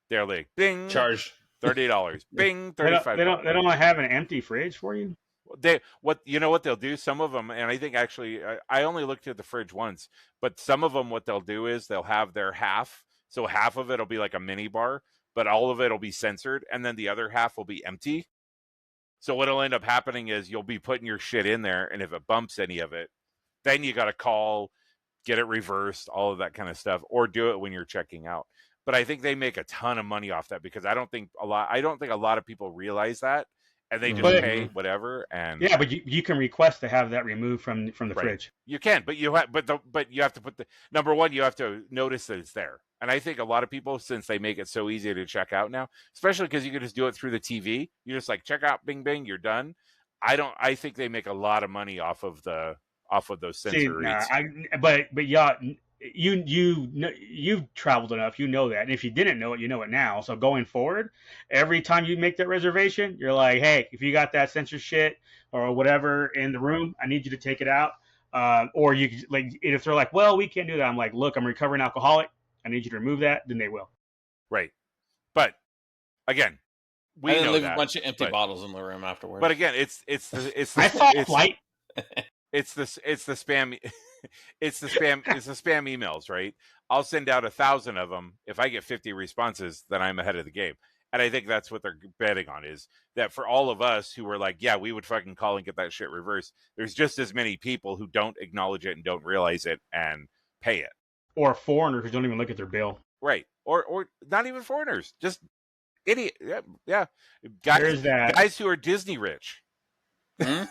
they're like, bing, charge $30, bing, $35. They don't have an empty fridge for you. What they'll do, some of them, and I think actually I only looked at the fridge once, but some of them, what they'll do is they'll have their half. So half of it will be like a mini bar, but all of it will be censored, and then the other half will be empty. So what'll end up happening is you'll be putting your shit in there, and if it bumps any of it, then you got to call, get it reversed, all of that kind of stuff, or do it when you're checking out. But I think they make a ton of money off that, because I don't think a lot of people realize that, and they just pay whatever. And yeah, but you can request to have that removed from the fridge. You can, but you have to put number one, you have to notice that it's there. And I think a lot of people, since they make it so easy to check out now, especially because you can just do it through the TV, you just like check out, bing, bing, you're done. I think they make a lot of money off of those sensor rates. But yeah, you've traveled enough, you know that. And if you didn't know it, you know it now. So going forward, every time you make that reservation, you're like, hey, if you got that sensor shit or whatever in the room, I need you to take it out. Or you like, if they're like, well, we can't do that, I'm like, look, I'm a recovering alcoholic, I need you to remove that. Then they will. Right. But again, we know leave that, a bunch of empty bottles in the room afterwards. But again, it's the I saw a flight. It's the spam. It's the spam emails, right? I'll send out 1,000 of them. If I get 50 responses, then I'm ahead of the game. And I think that's what they're betting on, is that for all of us who were like, yeah, we would fucking call and get that shit reversed, there's just as many people who don't acknowledge it and don't realize it and pay it. Or foreigners who don't even look at their bill. Right. Or not even foreigners, just idiot. Yeah. Guys who are Disney rich. Hmm?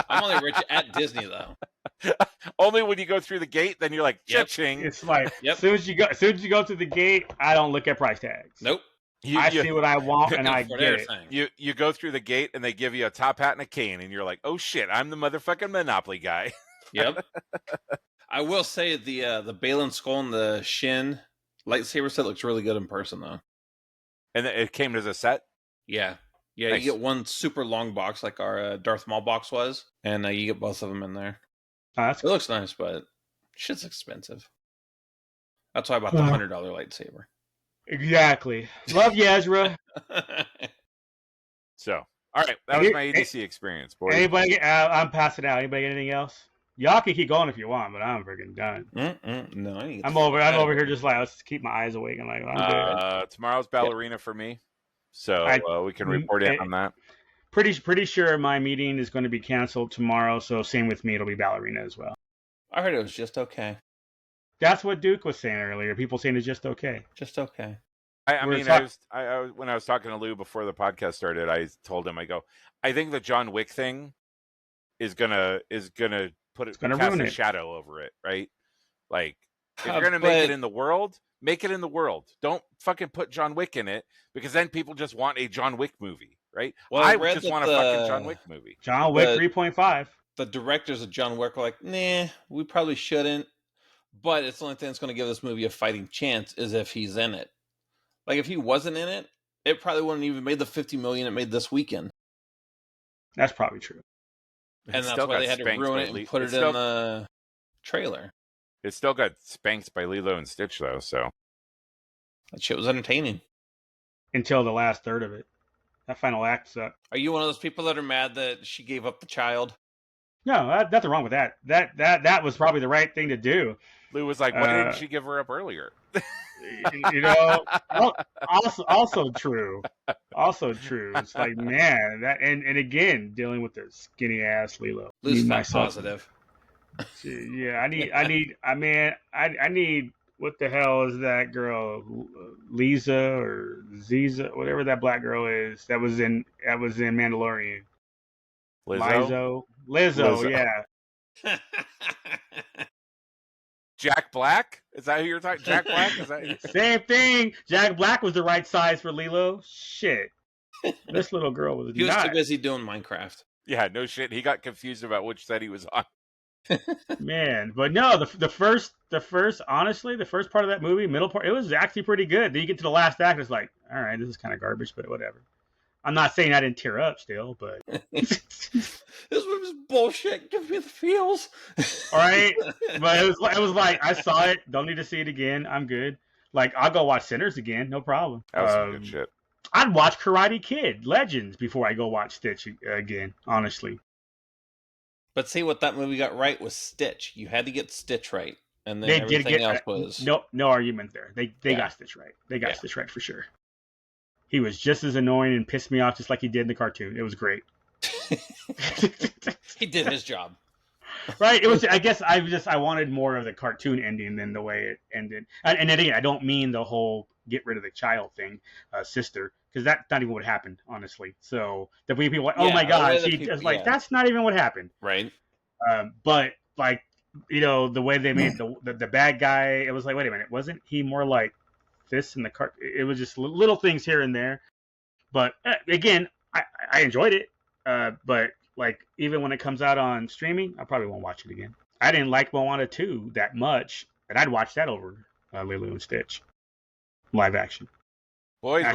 I'm only rich at Disney though. Only when you go through the gate, then you're like, Yep. cha-ching. It's like Yep. as soon as you go to the gate, I don't look at price tags. Nope. I see what I want and I For get their it. thing. You go through the gate and they give you a top hat and a cane, and you're like, oh shit, I'm the motherfucking Monopoly guy. Yep. I will say the Balin skull and the Shin lightsaber set looks really good in person though. And it came as a set. Yeah. Yeah, Nice. you get one super long box like our Darth Maul box was, and you get both of them in there. That's It looks nice, but shit's expensive. That's why I bought the $100 lightsaber. exactly. Love you, Ezra. So, all right, that was my EDC experience, boy. Anybody? I'm passing out. Anybody get anything else? Y'all can keep going if you want, but I'm freaking done. No, I I'm over here just like let's keep my eyes awake. I'm like I'm good. Tomorrow's ballerina for me, so we can report in on that. Pretty sure my meeting is going to be canceled tomorrow. So same with me. It'll be ballerina as well. I heard it was just okay. That's what Duke was saying earlier. People saying it's just okay. Just okay. I mean, when I was talking to Lou before the podcast started, I told him, I think the John Wick cing is gonna cast a shadow over it, right? Like, if you're gonna make it in the world, make it in the world. Don't fucking put John Wick in it, because then people just want a John Wick movie, right? Well, I just want a fucking John Wick movie. John Wick 3.5. The directors of John Wick were like, nah, we probably shouldn't. But it's the only thing that's going to give this movie a fighting chance is if he's in it. Like, if he wasn't in it, it probably wouldn't even made the $50 million it made this weekend. That's probably true. And that's why they had to ruin it and put it in the trailer. It still got spanked by Lilo and Stitch, though, so. That shit was entertaining. Until the last third of it. That final act sucked. Are you one of those people that are mad that she gave up the child? No, nothing wrong with that. That was probably the right thing to do. Lou was like, why didn't she give her up earlier? You know, also true. Also true. It's like, man, that and again, dealing with the skinny ass Lilo. Lou's fat positive. Yeah, I need what the hell is that girl, Lisa or Ziza, whatever that black girl is that was in Mandalorian. Lizzo, yeah. Jack Black? Is that who you're talking? Jack Black? Is that same thing? Jack Black was the right size for Lilo. Shit, this little girl was. He was too busy doing Minecraft. Yeah, no shit. He got confused about which set he was on. Man, but no, the first, honestly, the first part of that movie, middle part, it was actually pretty good. Then you get to the last act, it's like, all right, this is kind of garbage, but whatever. I'm not saying I didn't tear up still, but this was bullshit. Give me the feels. All right, but it was like I saw it. Don't need to see it again. I'm good. Like I'll go watch Sinners again, no problem. That was some good shit. I'd watch Karate Kid Legends before I go watch Stitch again, honestly. But see what that movie got right was Stitch. You had to get Stitch right, and then they everything else was no argument there. They got Stitch right. They got Stitch right for sure. He was just as annoying and pissed me off just like he did in the cartoon. It was great. He did his job. Right? It was. I guess I wanted more of the cartoon ending than the way it ended. And again, I don't mean the whole get rid of the child thing, sister, because that's not even what happened, honestly. So the way people were like, oh my god, that's not even what happened. Right. But like, you know, the way they made the bad guy, it was like, wait a minute, wasn't he more like this in the cart? It was just little things here and there. But again, I enjoyed it. But like, even when it comes out on streaming, I probably won't watch it again. I didn't like Moana 2 that much, and I'd watch that over Lilo and Stitch live action. Boys, I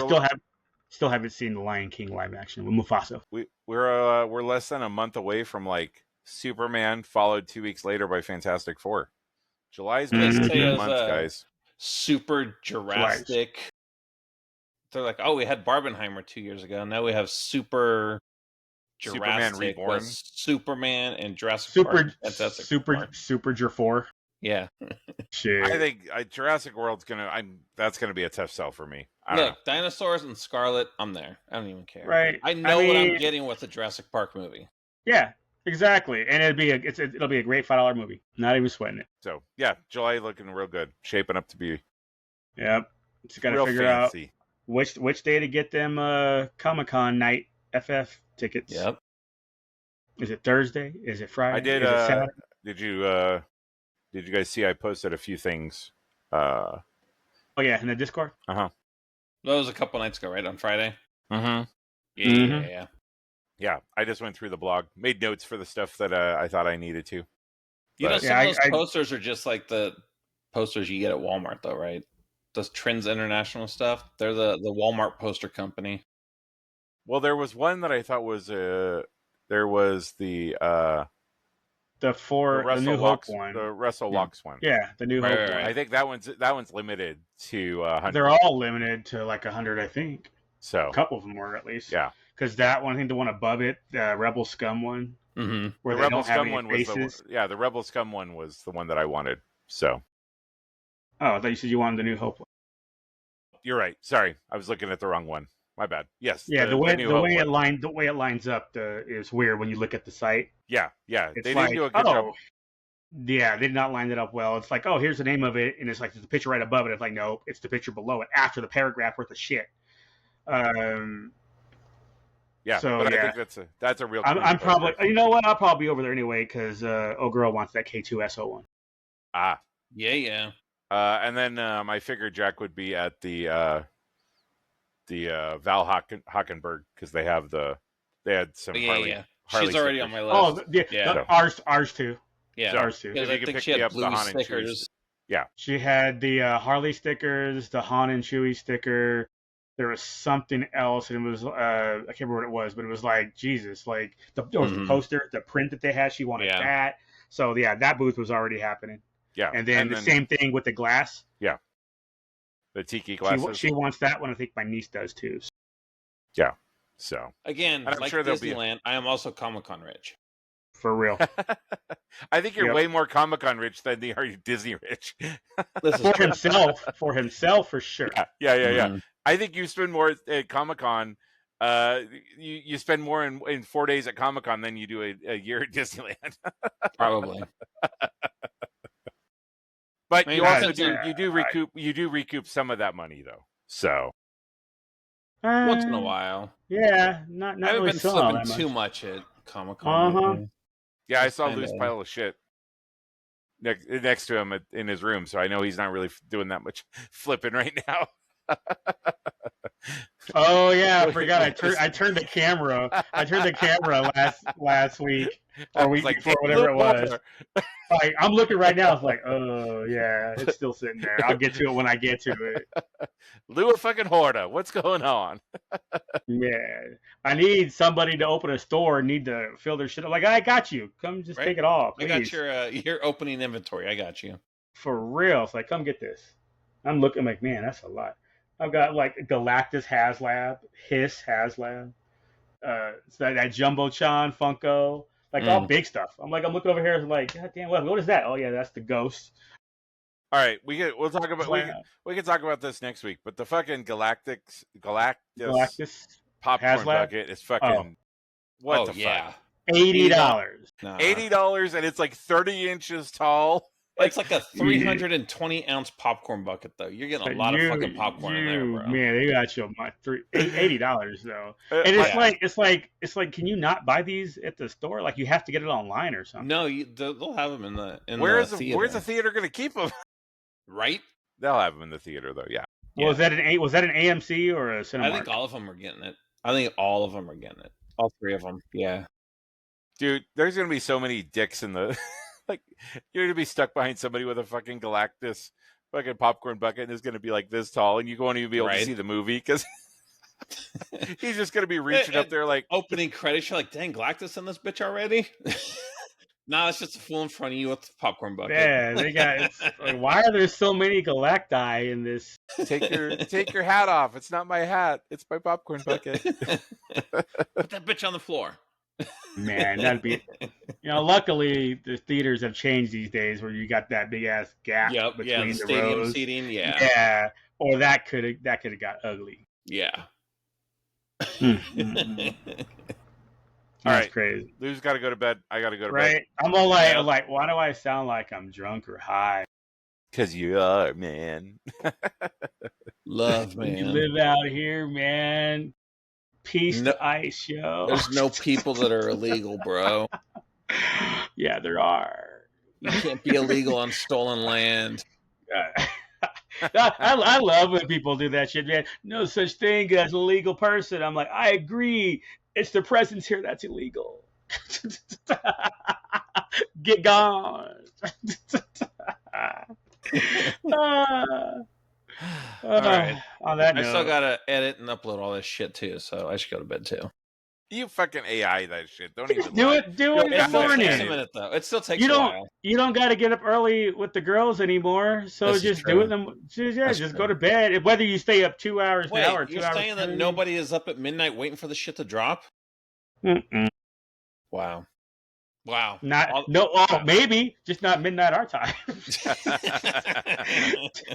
still haven't seen the Lion King live action with Mufasa. We're less than a month away from like Superman, followed 2 weeks later by Fantastic Four. July's been a good month, guys. Super Jurassic. They're like, oh, we had Barbenheimer 2 years ago. Now we have Super Jurassic, Superman Reborn, Superman, and Jurassic Park. Super J4. Yeah. Shit. I think Jurassic World's that's gonna be a tough sell for me. Look, dinosaurs and Scarlet, I'm there. I don't even care. Right. I know what I'm getting with the Jurassic Park movie. Yeah, exactly. And it'll be a great $5 movie. Not even sweating it. So yeah, July looking real good, shaping up to be. Yep. Just gotta figure out which day to get them Comic-Con night FF tickets. Yep. Is it Thursday? Is it Friday? I did. Is it Saturday? Did you guys see? I posted a few things. Oh yeah, in the Discord. Huh. That was a couple nights ago, right? On Friday. Mm-hmm. Yeah. Yeah, I just went through the blog, made notes for the stuff that I thought I needed to. You know, But- some of those posters are just like the posters you get at Walmart, though, right? Those Trends International stuff. They're the Walmart poster company. Well, there was one that I thought was there was the New Hope one. the Russell Locks one. Yeah, the New Hope one. I think that one's limited to 100. They're all limited to like 100, I think. So a couple of them were at least. Yeah. Because that one, I think the one above it, the Rebel Scum one, where the Rebel Scum one was the Rebel Scum one was the one that I wanted. So. Oh, I thought you said you wanted the New Hope one. You're right. Sorry, I was looking at the wrong one. My bad. Yes. Yeah, the way it lines up is weird when you look at the site. Yeah. It's they like, didn't do a good job. Yeah, they did not line it up well. It's like, oh, here's the name of it, and it's like there's a picture right above it. It's like, no, it's the picture below it after the paragraph worth of shit. Yeah, so, but yeah. I think that's a real. I'm probably, you know what? I'll probably be over there anyway because girl wants that K2SO one. Ah, yeah. And then I figured Jack would be at the Val Hockenberg because they had some Harley. Yeah. Harley She's already stickers. on my list. Oh, yeah. Ours too. Yeah, ours too. Because If I you could think pick she me had up the blue Han and Chewie stickers. Yeah, she had the Harley stickers, the Han and Chewie sticker. There was something else, and it was I can't remember what it was, but it was like Jesus, like the poster, the print that they had. She wanted that. So yeah, that booth was already happening. Yeah, and then the same thing with the glass. Yeah, the tiki glasses. She wants that one. I think my niece does too. Yeah. So again, I'm like sure Disneyland, I am also Comic-Con rich. For real. I think you're way more Comic-Con rich than are you Disney rich. For himself, for sure. Yeah. I think you spend more at Comic-Con. You spend more in 4 days at Comic-Con than you do a year at Disneyland. Probably. But you also you do recoup some of that money though. So once in a while. Yeah, not I haven't really been slipping too much at Comic-Con. Yeah, I saw a loose pile of shit next to him in his room, so I know he's not really doing that much flipping right now. Oh yeah, I forgot. I turned the camera. I turned the camera last week or week before, whatever it was. Like, I'm looking right now. It's like, oh yeah, it's still sitting there. I'll get to it when I get to it. Lua fucking Horda, what's going on? Yeah, I need somebody to open a store. Need to fill their shit up. Like, I got you. Come, just take it off. Please. I got your opening inventory. I got you. For real. It's like, come get this. I'm looking. I'm like, man, that's a lot. I've got like Galactus HasLab, Hiss HasLab, that Jumbo-chan Funko, like all big stuff. I'm looking over here, like, God damn, what is that? Oh yeah, that's the Ghost. All right, we'll talk about we can talk about this next week. But the fucking Galactus popcorn bucket is fucking what the fuck? $80. $80, and it's like 30 inches tall. It's like a 320 ounce popcorn bucket, though. You're getting a lot of fucking popcorn in there, bro. Man, they got you $80 though, and it's like, can you not buy these at the store? Like, you have to get it online or something. No, they'll have them in the theater. Where's the theater going to keep them? Right? They'll have them in the theater though. Yeah. Well, was that an AMC or a Cinemark? I think all of them are getting it. All three of them. Yeah. Dude, there's going to be so many dicks in the. Like, you're gonna be stuck behind somebody with a fucking Galactus fucking popcorn bucket, and it's gonna be like this tall, and you won't even be able to see the movie because he's just gonna be reaching up there like opening credits. You're like, dang, Galactus in this bitch already? Nah, it's just a fool in front of you with the popcorn bucket. Yeah, they got. Like, why are there so many Galacti in this? Take your hat off. It's not my hat. It's my popcorn bucket. Put that bitch on the floor. Man, that'd be. Luckily the theaters have changed these days, where you got that big ass gap between the stadium rows. seating. Yeah. Or that could have got ugly. Yeah. All right, crazy. Lou's got to go to bed. I got to go to bed. Right. I'm all like, why do I sound like I'm drunk or high? Because you are, man. Love, man. You live out here, man. piece to ice, yo. There's no people that are illegal, bro. Yeah, there are. You can't be illegal on stolen land. I love when people do that shit, man. No such thing as a legal person. I'm like, I agree. It's the presence here that's illegal. Get gone. All right. On that note, I still gotta edit and upload all this shit too, so I should go to bed too. You fucking AI that shit. Don't even do lie. it. Do it in the It still morning. takes a minute though. It still takes a while. You don't got to get up early with the girls anymore. So This is just true. do it. Just That's go true. to bed. Whether you stay up 2 hours Wait, now or you're 2 hours. saying that nobody is up at midnight waiting for the shit to drop? Mm-mm. Wow. Maybe just not midnight our time.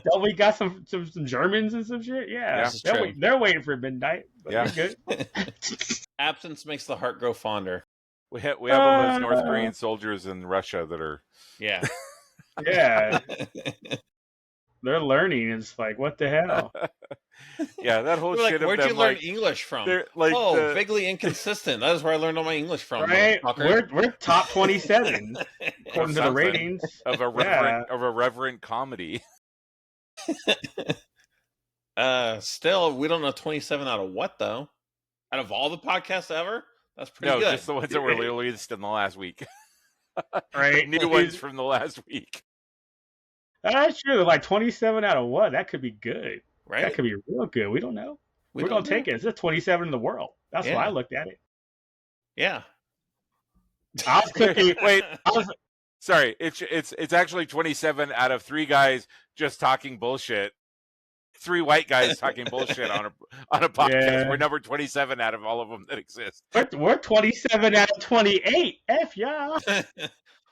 Don't we got some Germans and some shit? Yeah, they're waiting for midnight. But yeah, good. Absence makes the heart grow fonder. We have all those North Korean soldiers in Russia that are. Yeah. Yeah. They're learning. It's like, what the hell? Yeah, that whole shit. Where'd you learn English from? Vaguely inconsistent. That is where I learned all my English from. Right? We're top 27 according to the ratings of a reverent comedy. Still, we don't know 27 out of what though. Out of all the podcasts ever, that's pretty good. No, just the ones that were released in the last week. Right, new ones from the last week. That's true. Like 27 out of what? That could be good. Right? That could be real good. We don't know. We're gonna take it. It's just 27 in the world. That's why I looked at it. Yeah. I was cooking. Wait. Sorry. It's actually 27 out of 3 guys just talking bullshit. 3 white guys talking bullshit on a podcast. Yeah. We're number 27 out of all of them that exist. We're 27 out of 28. F y'all.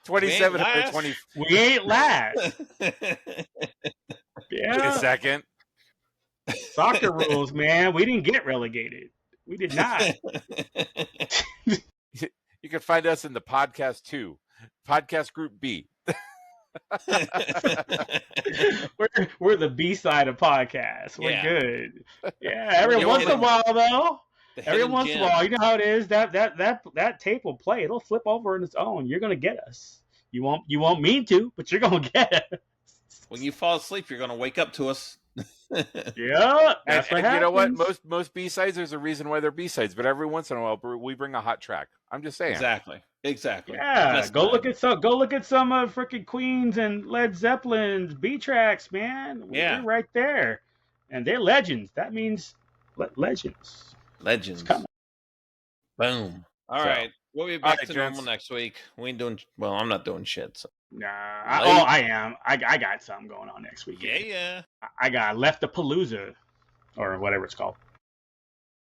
27 out of 20. We ain't last. Yeah. Wait a second. Soccer rules, man. We didn't get relegated. We did not. You can find us in the podcast 2, podcast group B. we're the B side of podcasts. We're good. Yeah, every once in a while though. Every once in a while, you know how it is. That tape will play. It'll flip over on its own. You're gonna get us. You won't mean to, but you're gonna get us. When you fall asleep, you're gonna wake up to us. Yeah, that's what happens. You know what? Most B-sides, there's a reason why they're B-sides, but every once in a while we bring a hot track. I'm just saying. Exactly. Yeah, go look at some freaking Queens and Led Zeppelin's B tracks, man. We're right there, and they're legends. That means legends. Legends. Boom. All right. We'll be back to normal next week. We ain't doing well. I'm not doing shit. So. Nah. I am. I got something going on next week. Yeah. I got Left-A-Palooza, or whatever it's called.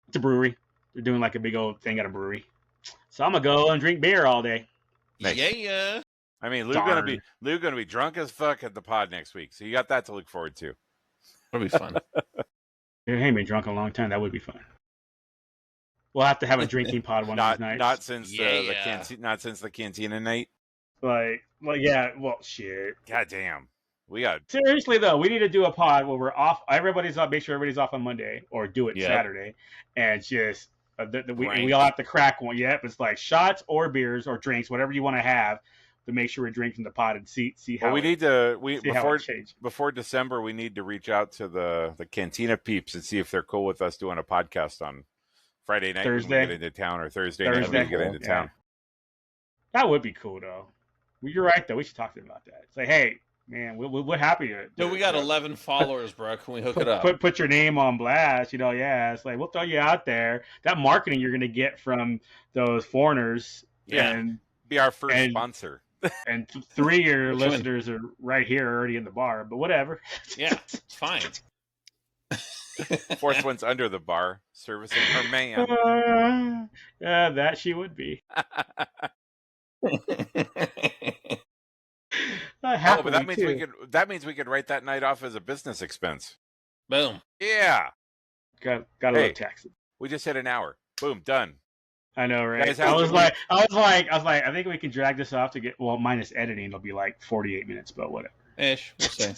It's a brewery. They're doing like a big old thing at a brewery. So I'm gonna go and drink beer all day. Nice. Yeah. I mean, Lou's gonna be drunk as fuck at the pod next week. So you got that to look forward to. It'll be fun. I ain't been drunk in a long time. That would be fun. We'll have to have a drinking pod one of these nights. Not since the cantina night. Shit. God damn. Seriously though, we need to do a pod where we're off. Everybody's off. Make sure everybody's off on Monday, or do it Saturday, and just we all have to crack one. Yep, it's like shots or beers or drinks, whatever you want to have, to make sure we're drinking the pod and see how. Well, before December, we need to reach out to the Cantina peeps and see if they're cool with us doing a podcast on Friday night Thursday. when we get into town, or Thursday night when we get into town. That would be cool though. You're right though. We should talk to them about that. Say, hey, man, we're happy to. Dude, we got 11 followers, bro. Can we hook it up? Put your name on blast. It's like we'll throw you out there. That marketing you're gonna get from those foreigners. Yeah, and be our first sponsor. And 3 of your listeners are right here already in the bar, but whatever. Yeah, it's fine. 4th one's under the bar, servicing her man. That she would be. But that means we could write that night off as a business expense. Boom. Yeah. Got a little taxes. We just hit an hour. Boom, done. I know, right? I was like, I think we can drag this off to get minus editing. It'll be like 48 minutes, but whatever. Ish, we'll see.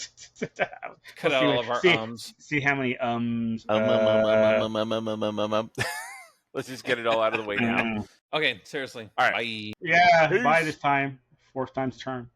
Cut out all of our ums. See how many ums. Let's just get it all out of the way now. Mm. Okay, seriously. All right. Bye. Yeah, Peace. bye this time. Fourth time's charm.